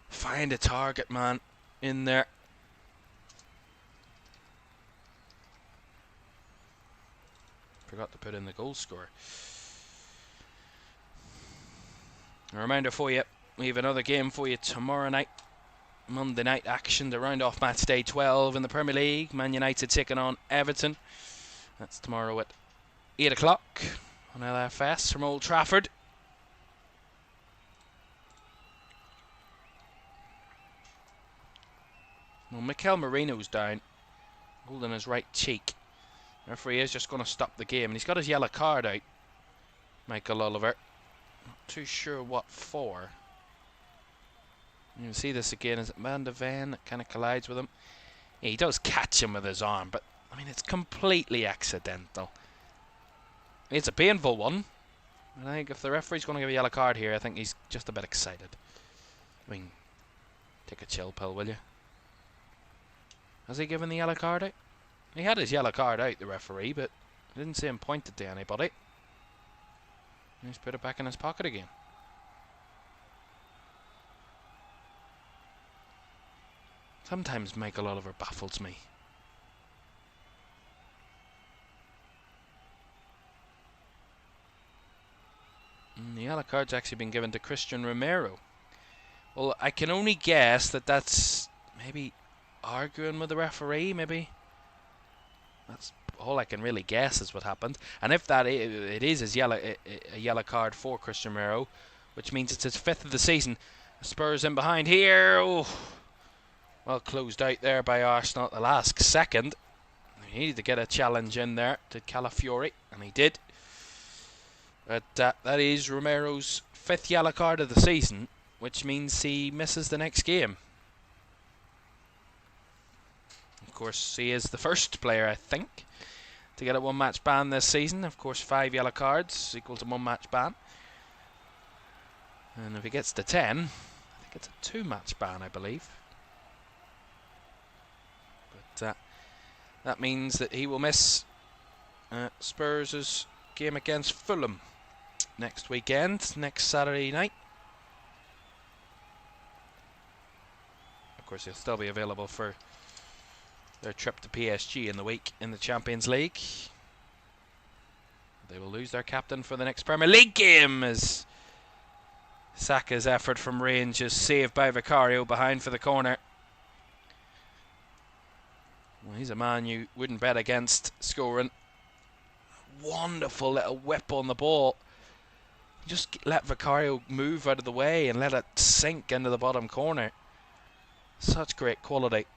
find a target man in there. Forgot to put in the goal scorer. A reminder for you, we have another game for you tomorrow night. Monday night action to round off match day 12 in the Premier League. Man United taking on Everton. That's tomorrow at 8 o'clock on LFS from Old Trafford. Well, Mikel Merino's down, holding his right cheek. The referee is just going to stop the game, and he's got his yellow card out, Michael Oliver. Not too sure what for. You can see this again. Is it Van de Ven that kind of collides with him? Yeah, he does catch him with his arm, but I mean, it's completely accidental. It's a painful one. And I think if the referee's going to give a yellow card here, I think he's just a bit excited. I mean, take a chill pill, will you? Has he given the yellow card out? He had his yellow card out, the referee, but I didn't see him point it to anybody. He's put it back in his pocket again. Sometimes Michael Oliver baffles me. And the yellow card's actually been given to Christian Romero. Well, I can only guess that that's maybe arguing with the referee, maybe. That's all I can really guess is what happened. And if that it is his a yellow card for Christian Romero, which means it's his 5th of the season. Spurs in behind here. Oh. Well closed out there by Arsenal at the last second. He needed to get a challenge in there to Calafiori, and he did. But that is Romero's 5th yellow card of the season, which means he misses the next game. Of course, he is the first player, I think, to get a 1-match ban this season. Of course, 5 yellow cards equals a 1-match ban. And if he gets to 10, I think it's a 2-match ban, I believe. But that means that he will miss Spurs' game against Fulham next weekend, next Saturday night. Of course, he'll still be available for their trip to PSG in the week in the Champions League. They will lose their captain for the next Premier League game as Saka's effort from range is saved by Vicario behind for the corner. Well, he's a man you wouldn't bet against scoring. Wonderful little whip on the ball. Just let Vicario move out of the way and let it sink into the bottom corner. Such great quality.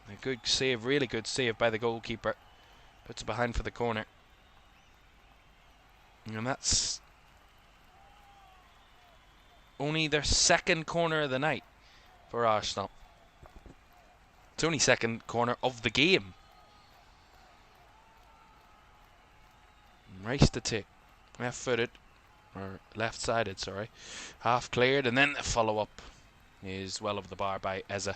A good save, really good save by the goalkeeper. Puts it behind for the corner. And that's only their 2nd corner of the night for Arsenal. It's only 2nd corner of the game. Race to take. Left-footed. Or left-sided, sorry. Half cleared, and then the follow-up is well over the bar by Eze.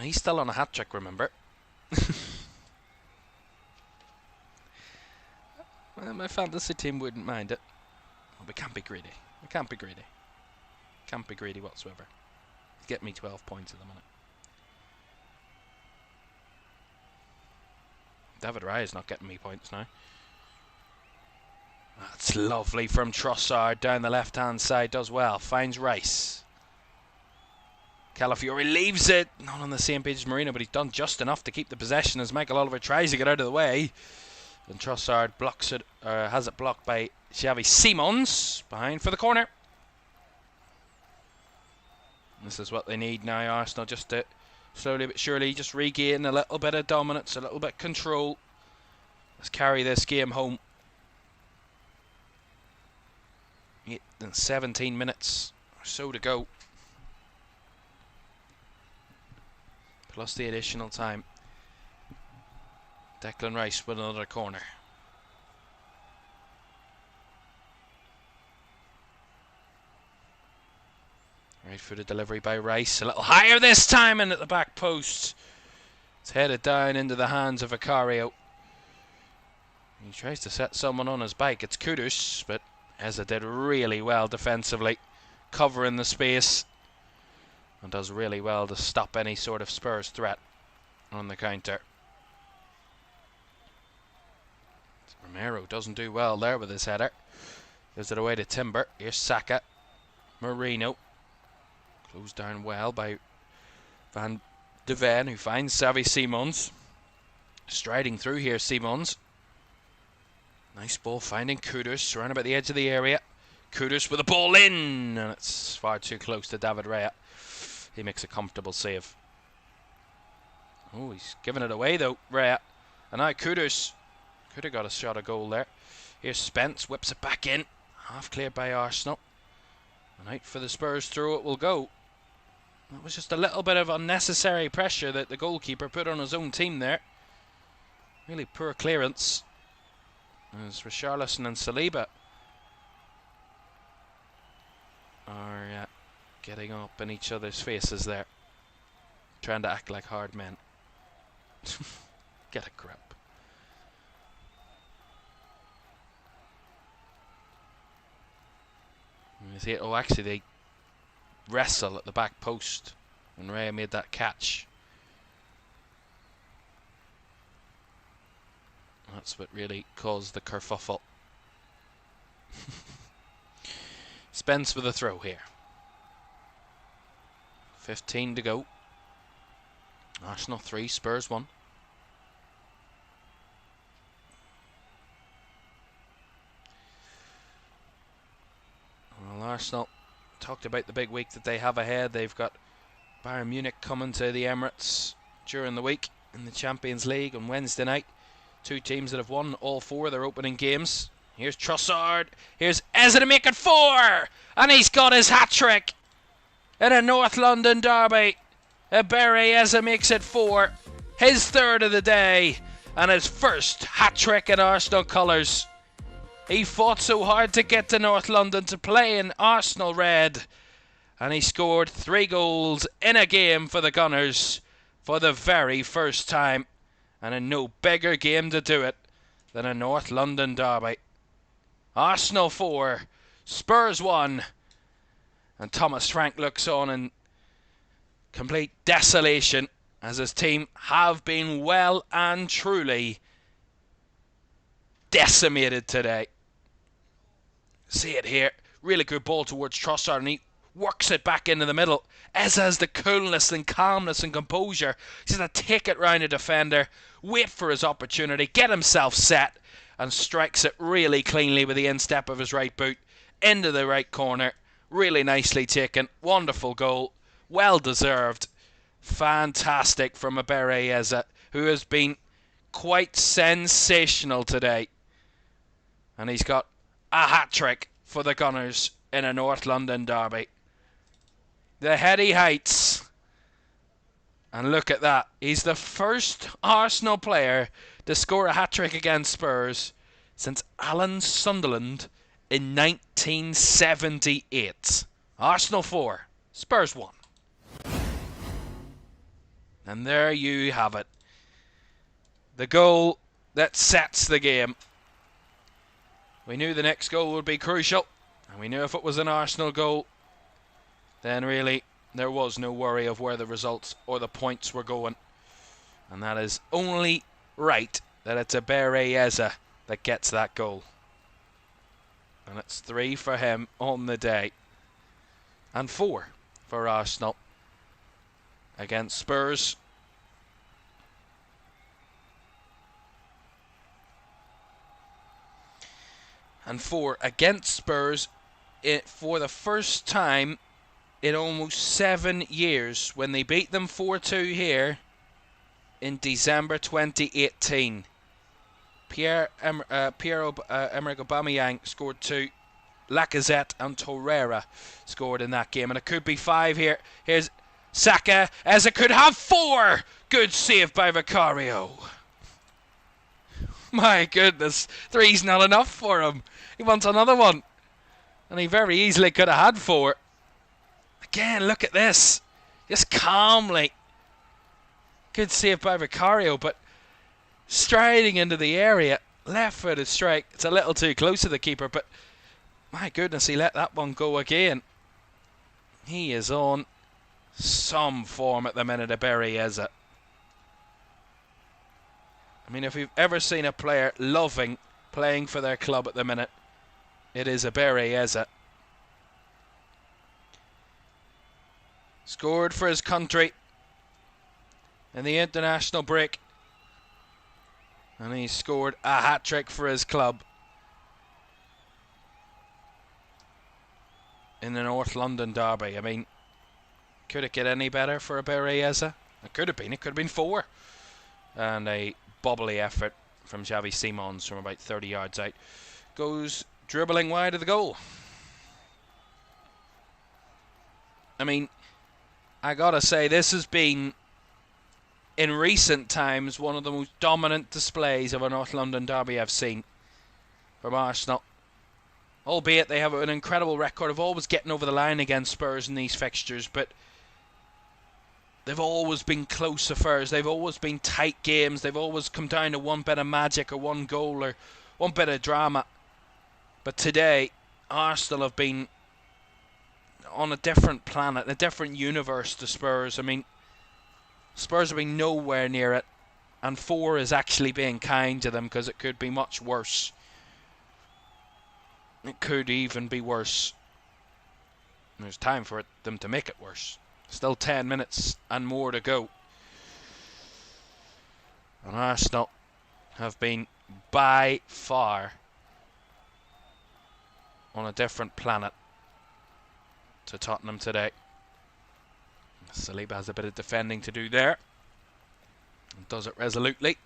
He's still on a hat-trick, remember. Well, my fantasy team wouldn't mind it. Well, we can't be greedy. We can't be greedy. Can't be greedy whatsoever. Get me 12 points at the minute. David Raya's not getting me points now. That's lovely from Trossard down the left-hand side. Does well. Finds Rice. Calafiori leaves it. Not on the same page as Marino, but he's done just enough to keep the possession as Michael Oliver tries to get out of the way. And Trossard blocks it, has it blocked by Xavi Simons. Behind for the corner. This is what they need now, Arsenal, just to slowly but surely just regain a little bit of dominance, a little bit of control. Let's carry this game home. 17 minutes or so to go. plus the additional time. Declan Rice with another corner. Right footed delivery by Rice. A little higher this time and at the back post. It's headed down into the hands of Vicario. He tries to set someone on his bike. It's Kudus, but Eza did really well defensively, covering the space, and does really well to stop any sort of Spurs threat on the counter. Romero doesn't do well there with his header. Gives it away to Timber. Here's Saka. Marino. Closed down well by Van de Ven, who finds Xavi Simons. Striding through here, Simons. Nice ball finding Kudus around about the edge of the area. Kudus with the ball in, and it's far too close to David Raya. He makes a comfortable save. Oh, he's giving it away though, Raya. And now Kudus could have got a shot at goal there. Here's Spence, whips it back in. Half cleared by Arsenal. And out for the Spurs through it will go. That was just a little bit of unnecessary pressure that the goalkeeper put on his own team there. Really poor clearance. As Richarlison and Saliba are getting up in each other's faces there. Trying to act like hard men. Get a grip. Oh, actually they wrestle at the back post when Raya made that catch. That's what really caused the kerfuffle. Spence with a throw here. 15 to go. Arsenal 3, Spurs 1. Well, Arsenal talked about the big week that they have ahead. They've got Bayern Munich coming to the Emirates during the week in the Champions League on Wednesday night. Two teams that have won all 4 of their opening games. Here's Trossard. Here's Eza to make it 4. And he's got his hat-trick in a North London derby. Ebere Eza makes it 4. His 3rd of the day. And his first hat-trick in Arsenal colours. He fought so hard to get to North London to play in Arsenal red. And he scored 3 goals in a game for the Gunners for the very first time. And in no bigger game to do it than a North London derby. Arsenal 4, Spurs 1. And Thomas Frank looks on in complete desolation as his team have been well and truly decimated today. See it here. Really good ball towards Trossard, and he works it back into the middle. Eza has the coolness and calmness and composure. He's going to take it round a defender, wait for his opportunity, get himself set, and strikes it really cleanly with the instep of his right boot into the right corner. Really nicely taken. Wonderful goal. Well deserved. Fantastic from Ebere Eza, who has been quite sensational today. And he's got a hat-trick for the Gunners in a North London derby. The heady heights. And look at that. He's the first Arsenal player to score a hat-trick against Spurs since Alan Sunderland in 1978. Arsenal 4, Spurs 1. And there you have it. The goal that sets the game. We knew the next goal would be crucial, and we knew if it was an Arsenal goal, then really there was no worry of where the results or the points were going. And that is only right that it's Ebere Eza that gets that goal. And it's 3 for him on the day. And 4 for Arsenal against Spurs. And 4 against Spurs for the first time in almost 7 years, when they beat them 4-2 here in December 2018. Pierre-Emerick Aubameyang scored 2. Lacazette and Torreira scored in that game. And it could be 5 here. Here's Saka, as it could have 4. Good save by Vicario. My goodness, 3's not enough for him. He wants another one. And he very easily could have had 4. Again, look at this. Just calmly. Good save by Vicario, but striding into the area. Left-footed strike. It's a little too close to the keeper, but my goodness, he let that one go again. He is on some form at the minute, Berrieza. I mean, if you've ever seen a player loving playing for their club at the minute, it is Berrieza. Scored for his country in the international break. And he scored a hat-trick for his club in the North London derby. I mean, could it get any better for Berrieza? It could have been. It could have been 4. And a bubbly effort from Xavi Simons from about 30 yards out. Goes dribbling wide of the goal. I mean, I gotta say, this has been, in recent times, one of the most dominant displays of a North London derby I've seen from Arsenal. Albeit they have an incredible record of always getting over the line against Spurs in these fixtures, but they've always been close affairs. They've always been tight games. They've always come down to one bit of magic or one goal or one bit of drama. But today, Arsenal have been on a different planet, a different universe to Spurs. I mean, Spurs have been nowhere near it, and 4 is actually being kind to them because it could be much worse. It could even be worse. There's time for them to make it worse. Still 10 minutes and more to go. And Arsenal have been by far on a different planet to Tottenham today. Saliba has a bit of defending to do there. And does it resolutely.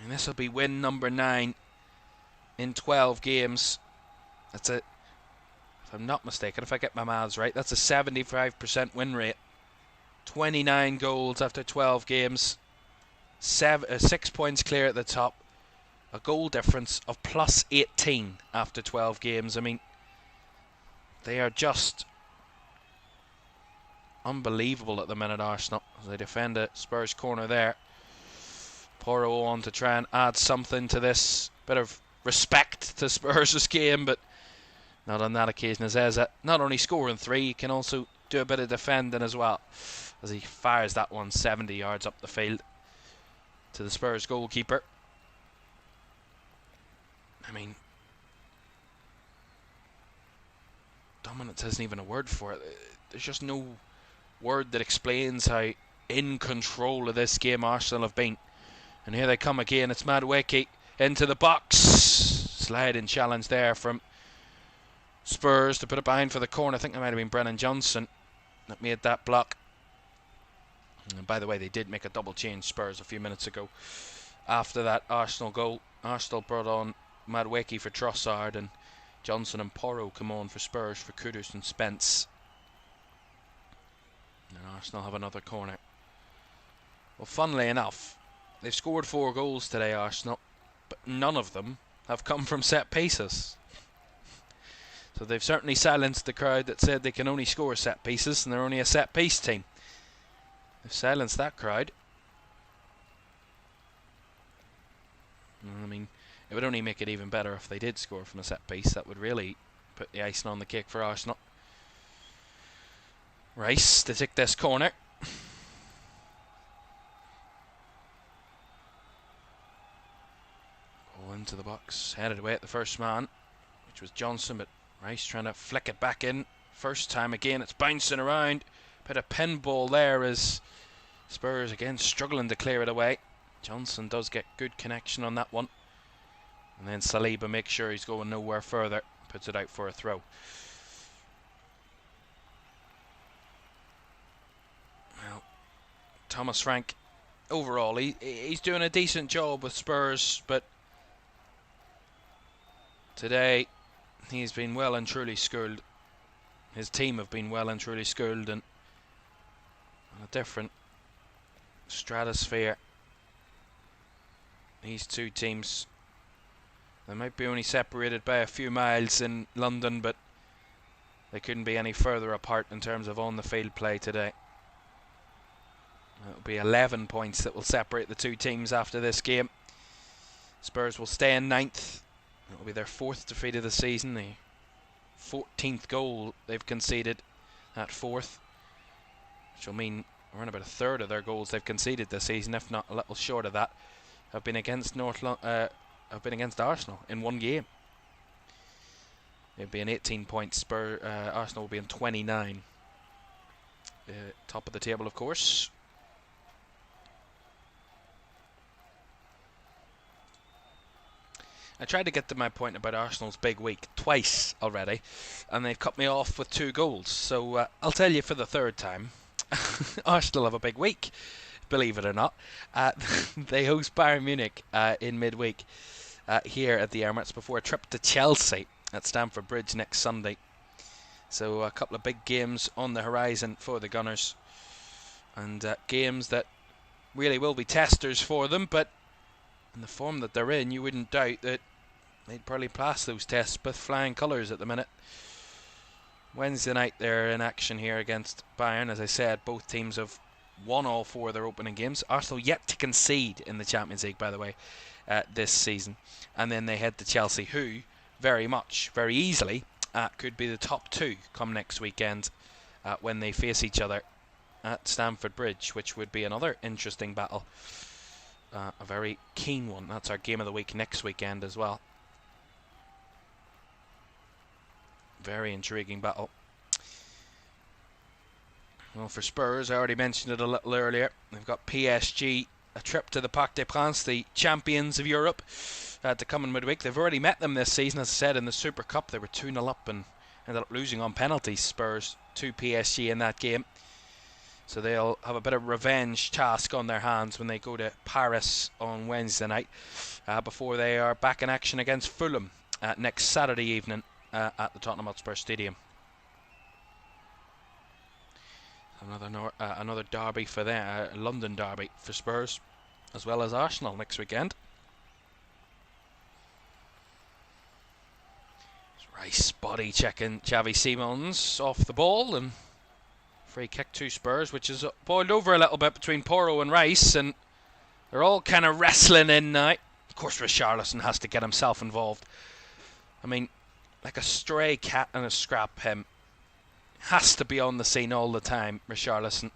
And this will be win number 9 in 12 games. That's it. If I'm not mistaken, if I get my maths right, that's a 75% win rate. 29 goals after 12 games. 6 points clear at the top. A goal difference of plus 18 after 12 games. I mean, they are just unbelievable at the minute, Arsenal. As they defend a Spurs corner there. Porro on to try and add something to this. Bit of respect to Spurs' game, but not on that occasion. As Eze, not only scoring 3, he can also do a bit of defending as well. As he fires that one 70 yards up the field to the Spurs goalkeeper. I mean, dominance isn't even a word for it. There's just no word that explains how in control of this game Arsenal have been. And here they come again. It's Madueke into the box. Sliding challenge there from Spurs to put it behind for the corner. I think it might have been Brennan Johnson that made that block. And by the way, they did make a double change, Spurs, a few minutes ago. After that Arsenal goal, Arsenal brought on Madueke for Trossard, and Johnson and Porro come on for Spurs for Kudus and Spence. And Arsenal have another corner. Well, funnily enough, they've scored 4 goals today, Arsenal, but none of them have come from set pieces. So they've certainly silenced the crowd that said they can only score set pieces and they're only a set piece team. They've silenced that crowd. I mean, it would only make it even better if they did score from a set piece. That would really put the icing on the cake for Arsenal. Rice to take this corner. Oh, into the box. Headed away at the first man, which was Johnson, but Rice trying to flick it back in. First time again, it's bouncing around. Bit of pinball there as Spurs again struggling to clear it away. Johnson does get good connection on that one. And then Saliba makes sure he's going nowhere further. Puts it out for a throw. Well, Thomas Frank, overall, he's doing a decent job with Spurs, but today He's been well and truly schooled. His team have been well and truly schooled, and on a different stratosphere. These two teams, they might be only separated by a few miles in London, but they couldn't be any further apart in terms of on-the-field play today. It'll be 11 points that will separate the two teams after this game. Spurs will stay in 9th. It'll be their 4th defeat of the season, the 14th goal they've conceded at 4th, which will mean around about a third of their goals they've conceded this season, if not a little short of that, have been against Arsenal in one game. It'll be an 18 points. Arsenal will be in 29. Top of the table, of course. I tried to get to my point about Arsenal's big week twice already, and they've cut me off with 2 goals. So I'll tell you for the 3rd time, Arsenal have a big week, believe it or not. They host Bayern Munich in midweek here at the Emirates before a trip to Chelsea at Stamford Bridge next Sunday. So a couple of big games on the horizon for the Gunners, and games that really will be testers for them, but in the form that they're in, you wouldn't doubt that they'd probably pass those tests with flying colours at the minute. Wednesday night they're in action here against Bayern. As I said, both teams have won all 4 of their opening games. Arsenal yet to concede in the Champions League, by the way, this season. And then they head to Chelsea, who very easily could be the top 2 come next weekend when they face each other at Stamford Bridge, which would be another interesting battle. A very keen one. That's our game of the week next weekend as well. Very intriguing battle. Well, for Spurs, I already mentioned it a little earlier. They've got PSG, a trip to the Parc des Princes, the champions of Europe, to come in midweek. They've already met them this season, as I said, in the Super Cup. They were 2-0 up and ended up losing on penalties, Spurs, to PSG in that game. So they'll have a bit of revenge task on their hands when they go to Paris on Wednesday night, before they are back in action against Fulham next Saturday evening at the Tottenham Stadium. Another derby for them, London derby for Spurs, as well as Arsenal next weekend. Rice body checking Xavi Simons off the ball, and free kick to Spurs, which is boiled over a little bit between Porro and Rice, and they're all kind of wrestling in now. Of course, Richarlison has to get himself involved. I mean, like a stray cat in a scrap, him has to be on the scene all the time, Richarlison.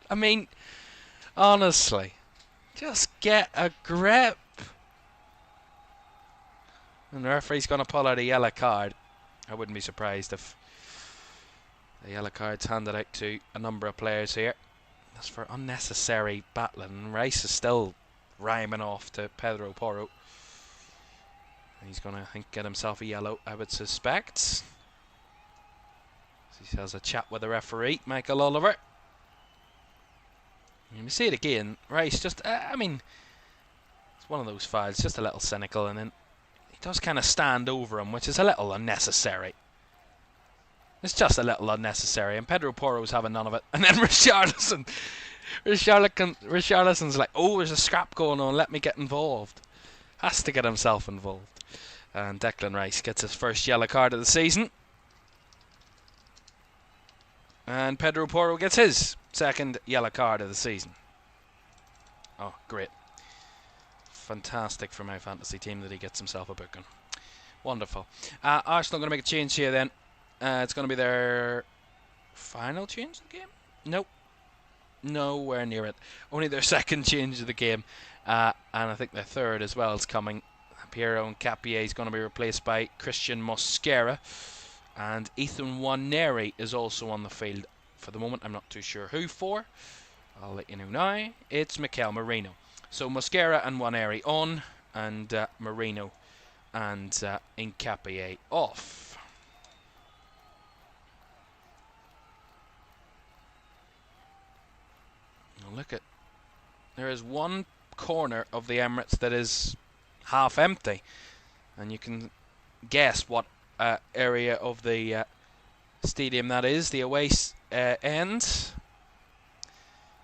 I mean, honestly, just get a grip. And the referee's going to pull out a yellow card. I wouldn't be surprised if the yellow card's handed out to a number of players here. That's for unnecessary battling. Rice is still rhyming off to Pedro Porro. He's going to, I think, get himself a yellow, I would suspect. He has a chat with the referee, Michael Oliver. And you see it again. Rice just, I mean, it's one of those fouls, just a little cynical, and then he does kind of stand over him, which is a little unnecessary. It's just a little unnecessary, and Pedro Porro's having none of it. And then Richarlison's like, oh, there's a scrap going on, let me get involved. Has to get himself involved. And Declan Rice gets his first yellow card of the season. And Pedro Porro gets his second yellow card of the season. Oh, great. Fantastic for my fantasy team that he gets himself a booking. Wonderful. Arsenal going to make a change here then. It's going to be their final change of the game? Nope. Nowhere near it. Only their second change of the game. And I think their third as well is coming. Piero Nkapie is going to be replaced by Christian Mosquera. And Ethan Nwaneri is also on the field. For the moment, I'm not too sure who for. I'll let you know now. It's Mikel Merino. So Mosquera and Nwaneri on, and Merino and Nkapie off. Now look at, there is one corner of the Emirates that is half empty, and you can guess what area of the stadium that is, the away end.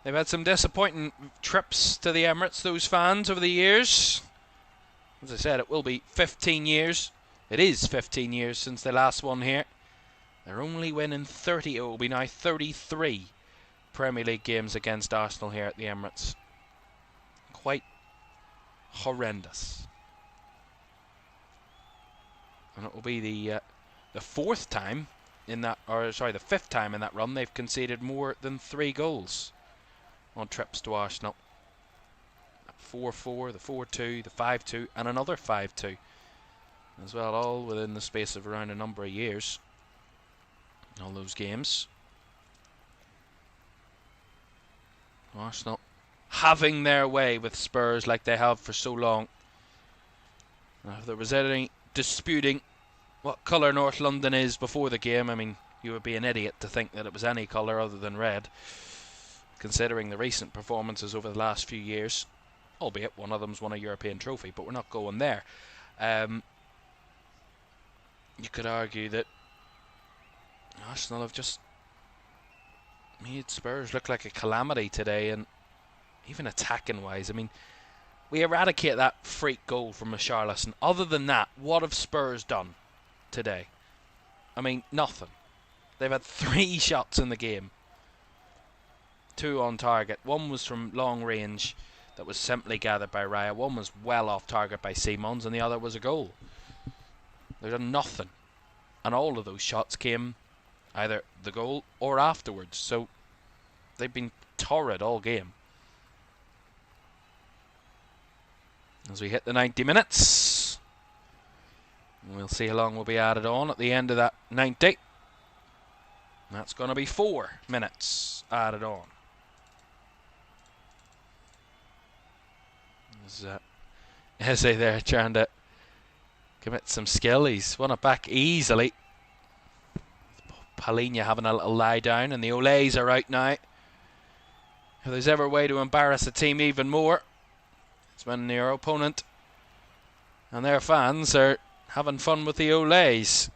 They've had some disappointing trips to the Emirates, those fans, over the years. As I said, it will be 15 years. It is 15 years since they last won here. They're only winning 30. It will be now 33 Premier League games against Arsenal here at the Emirates. Quite horrendous. And it will be the fourth time in that, or sorry, the fifth time in that run they've conceded more than 3 goals on trips to Arsenal. 4-4, the 4-2, the 5-2, and another 5-2 as well, all within the space of around a number of years. All those games. Arsenal having their way with Spurs like they have for so long. Now, if there was any disputing what colour North London is before the game, I mean, you would be an idiot to think that it was any colour other than red, considering the recent performances over the last few years. Albeit one of them's won a European trophy, but we're not going there. You could argue that Arsenal have just made Spurs look like a calamity today, and even attacking wise, I mean, we eradicate that freak goal from Richarlison. Other than that, what have Spurs done today? I mean, nothing. They've had 3 shots in the game, 2 on target. One was from long range that was simply gathered by Raya. One was well off target by Simons, and the other was a goal. They've done nothing, and all of those shots came either the goal or afterwards. So they've been torrid all game. As we hit the 90 minutes, we'll see how long will be added on at the end of that 90. That's going to be 4 minutes added on. As they there trying to commit some skill. He's won it back easily. Palhinha having a little lie down, and the Olays are out now. If there's ever a way to embarrass a team even more, it's when your opponent and their fans are having fun with the Olays.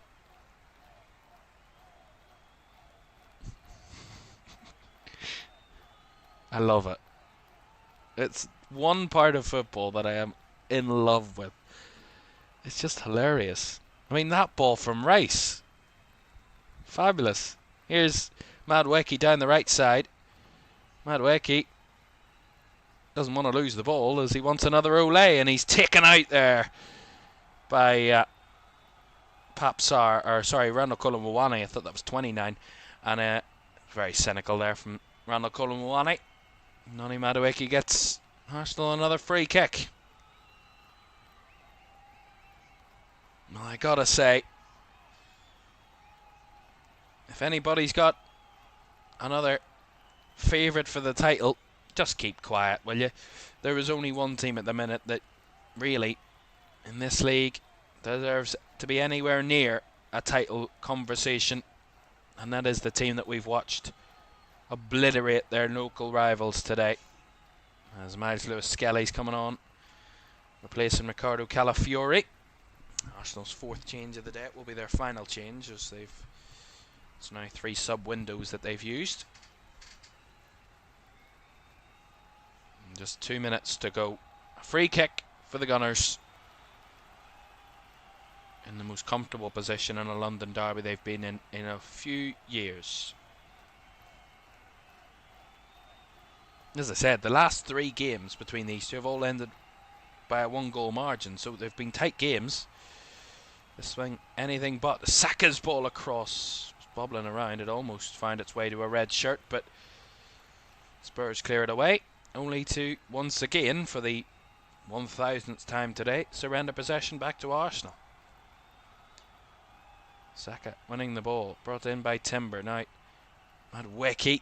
I love it. It's one part of football that I am in love with. It's just hilarious. I mean, that ball from Rice, fabulous. Here's Madueke down the right side. Madueke doesn't want to lose the ball as he wants another Olay, and he's taken out there by Randall Kolomuani. I thought that was 29, and very cynical there from Randall Kolomuani. Noni Madueke gets Arsenal another free kick. Well, I gotta say, if anybody's got another favourite for the title, just keep quiet, will you? There is only one team at the minute that really, in this league, deserves to be anywhere near a title conversation, and that is the team that we've watched obliterate their local rivals today. As Miles Lewis-Skelly's coming on, replacing Ricardo Calafiori. Arsenal's 4th change of the day. It will be their final change, as it's now 3 sub windows that they've used. And just 2 minutes to go. A free kick for the Gunners, in the most comfortable position in a London derby they've been in a few years. As I said, the last 3 games between these two have all ended by a 1-goal margin, so they've been tight games. This swing, anything but. Saka's ball across, was bobbling around. It almost found its way to a red shirt, but Spurs clear it away, only to once again, for the 1000th time today, surrender possession back to Arsenal. Saka winning the ball, brought in by Timber. Now Madueke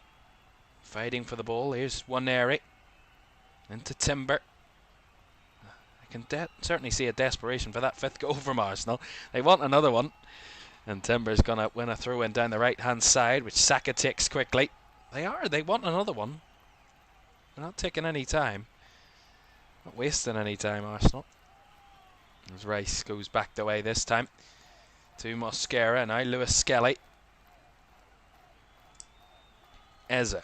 fighting for the ball. Here's Waneri into Timber. I can certainly see a desperation for that 5th goal from Arsenal. They want another one, and Timber's going to win a throw-in down the right-hand side, which Saka takes quickly. They want another one. They're not taking any time, not wasting any time, Arsenal. As Rice goes back the way this time to Mosquera. Now Lewis Skelly. Eza.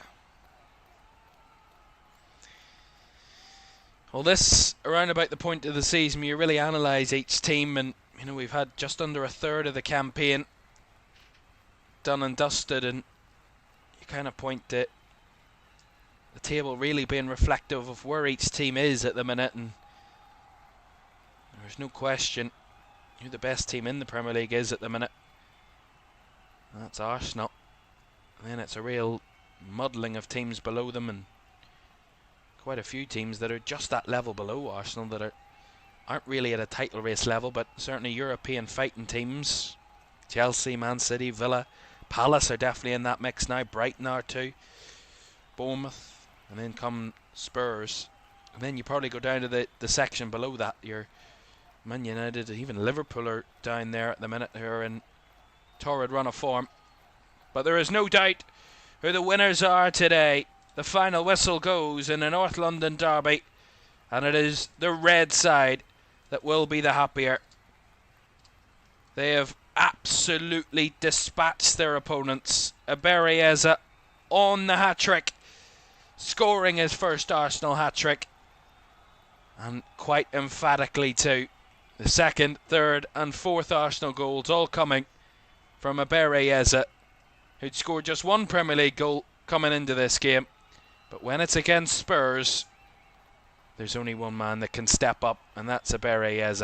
Well, this around about the point of the season, you really analyse each team, and you know we've had just under a third of the campaign done and dusted, and you kind of point to the table really being reflective of where each team is at the minute, and there's no question who the best team in the Premier League is at the minute. That's Arsenal. And then it's a real muddling of teams below them, and quite a few teams that are just that level below Arsenal that aren't really at a title race level, but certainly European fighting teams. Chelsea, Man City, Villa, Palace are definitely in that mix now. Brighton are too. Bournemouth, and then come Spurs. And then you probably go down to the section below that. Your Man United, even Liverpool are down there at the minute, who are in torrid run of form. But there is no doubt who the winners are today. The final whistle goes in the North London derby, and it is the red side that will be the happier. They have absolutely dispatched their opponents. Ebere Eze on the hat-trick, scoring his first Arsenal hat-trick, and quite emphatically too. The second, third and fourth Arsenal goals all coming from Ebere Eze, who'd scored just one Premier League goal coming into this game. But when it's against Spurs, there's only one man that can step up, and that's Ebere Eze.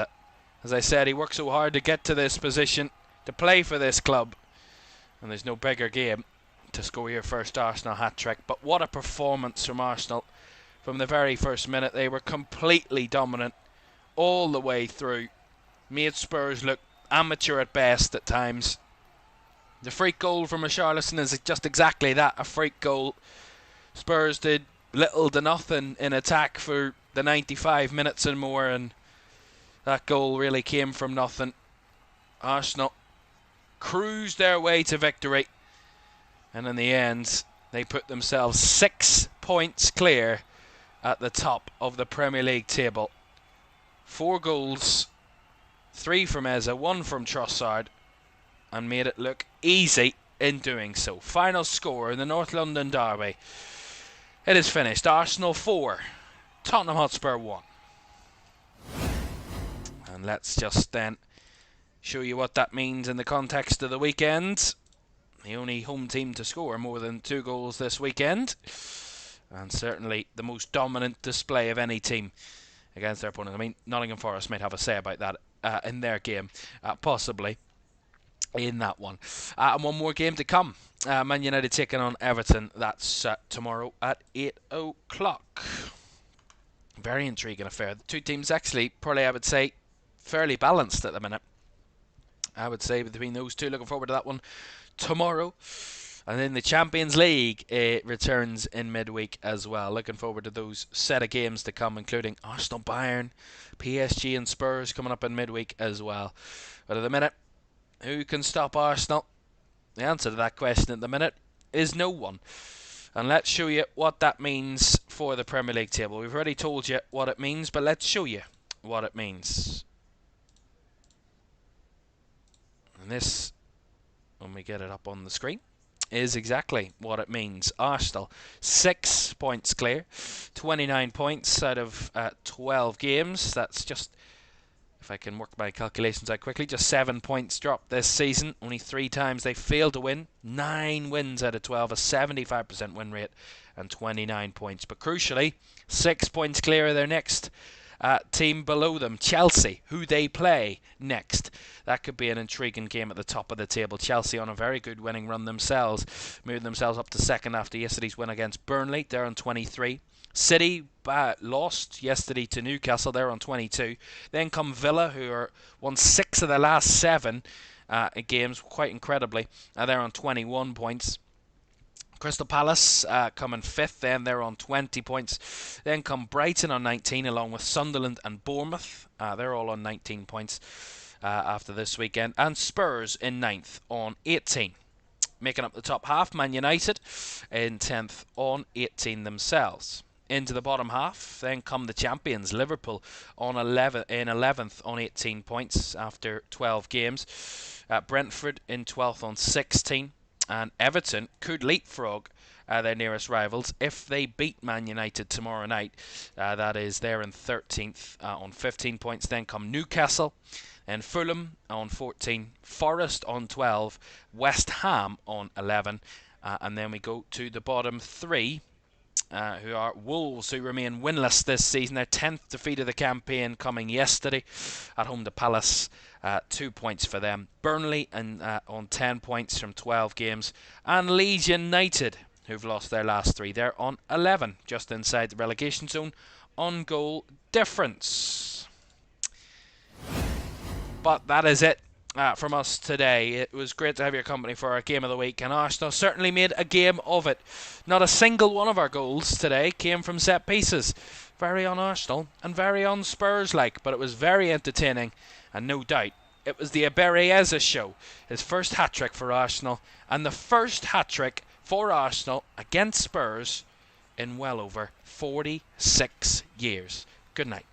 As I said, he worked so hard to get to this position, to play for this club, and there's no bigger game to score your first Arsenal hat-trick. But what a performance from Arsenal. From the very first minute, they were completely dominant all the way through. Made Spurs look amateur at best at times. The freak goal from Richarlison is just exactly that, a freak goal. Spurs did little to nothing in attack for the 95 minutes and more, and that goal really came from nothing. Arsenal cruised their way to victory, and in the end they put themselves 6 points clear at the top of the Premier League table. 4 goals, 3 from Eze, 1 from Trossard, and made it look easy in doing so. Final score in the North London derby. It is finished. Arsenal 4, Tottenham Hotspur 1. And let's just then show you what that means in the context of the weekend. The only home team to score more than 2 goals this weekend, and certainly the most dominant display of any team against their opponent. I mean, Nottingham Forest might have a say about that in their game, possibly in that one. And one more game to come. Man United taking on Everton. That's tomorrow at 8 o'clock. Very intriguing affair. The two teams actually, probably I would say, fairly balanced at the minute. I would say between those two, looking forward to that one tomorrow. And then the Champions League returns in midweek as well. Looking forward to those set of games to come, including Arsenal, Bayern, PSG and Spurs coming up in midweek as well. But at the minute, who can stop Arsenal? The answer to that question at the minute is no one. And let's show you what that means for the Premier League table. We've already told you what it means, but let's show you what it means. And this, when we get it up on the screen, is exactly what it means. Arsenal, 6 points clear, 29 points out of 12 games. That's just, if I can work my calculations out quickly, just 7 points dropped this season. Only 3 times they failed to win. 9 wins out of 12, a 75% win rate, and 29 points. But crucially, 6 points clear of their next team below them, Chelsea, who they play next. That could be an intriguing game at the top of the table. Chelsea on a very good winning run themselves, moving themselves up to second after yesterday's win against Burnley. They're on 23. City lost yesterday to Newcastle. They're on 22. Then come Villa, who are won 6 of their last 7 games, quite incredibly. They're on 21 points. Crystal Palace coming 5th, then they're on 20 points. Then come Brighton on 19, along with Sunderland and Bournemouth. They're all on 19 points after this weekend. And Spurs in 9th on 18. Making up the top half, Man United in 10th on 18 themselves. into the bottom half. Then come the champions, Liverpool, in 11th on 18 points after 12 games. Brentford in 12th on 16. And Everton could leapfrog their nearest rivals if they beat Man United tomorrow night. That is, they're in 13th on 15 points. Then come Newcastle and Fulham on 14, Forest on 12, West Ham on 11, and then we go to the bottom three, who are Wolves, who remain winless this season. Their 10th defeat of the campaign coming yesterday at home to Palace. 2 points for them. Burnley on 10 points from 12 games, and Leeds United, who've lost their last 3. They're on 11, just inside the relegation zone on goal difference. But that is it from us today. It was great to have your company for our Game of the Week, and Arsenal certainly made a game of it. Not a single one of our goals today came from set pieces. Very un-Arsenal and very un-Spurs-like, but it was very entertaining, and no doubt it was the Iberrieza show. His first hat-trick for Arsenal, and the first hat-trick for Arsenal against Spurs in well over 46 years. Good night.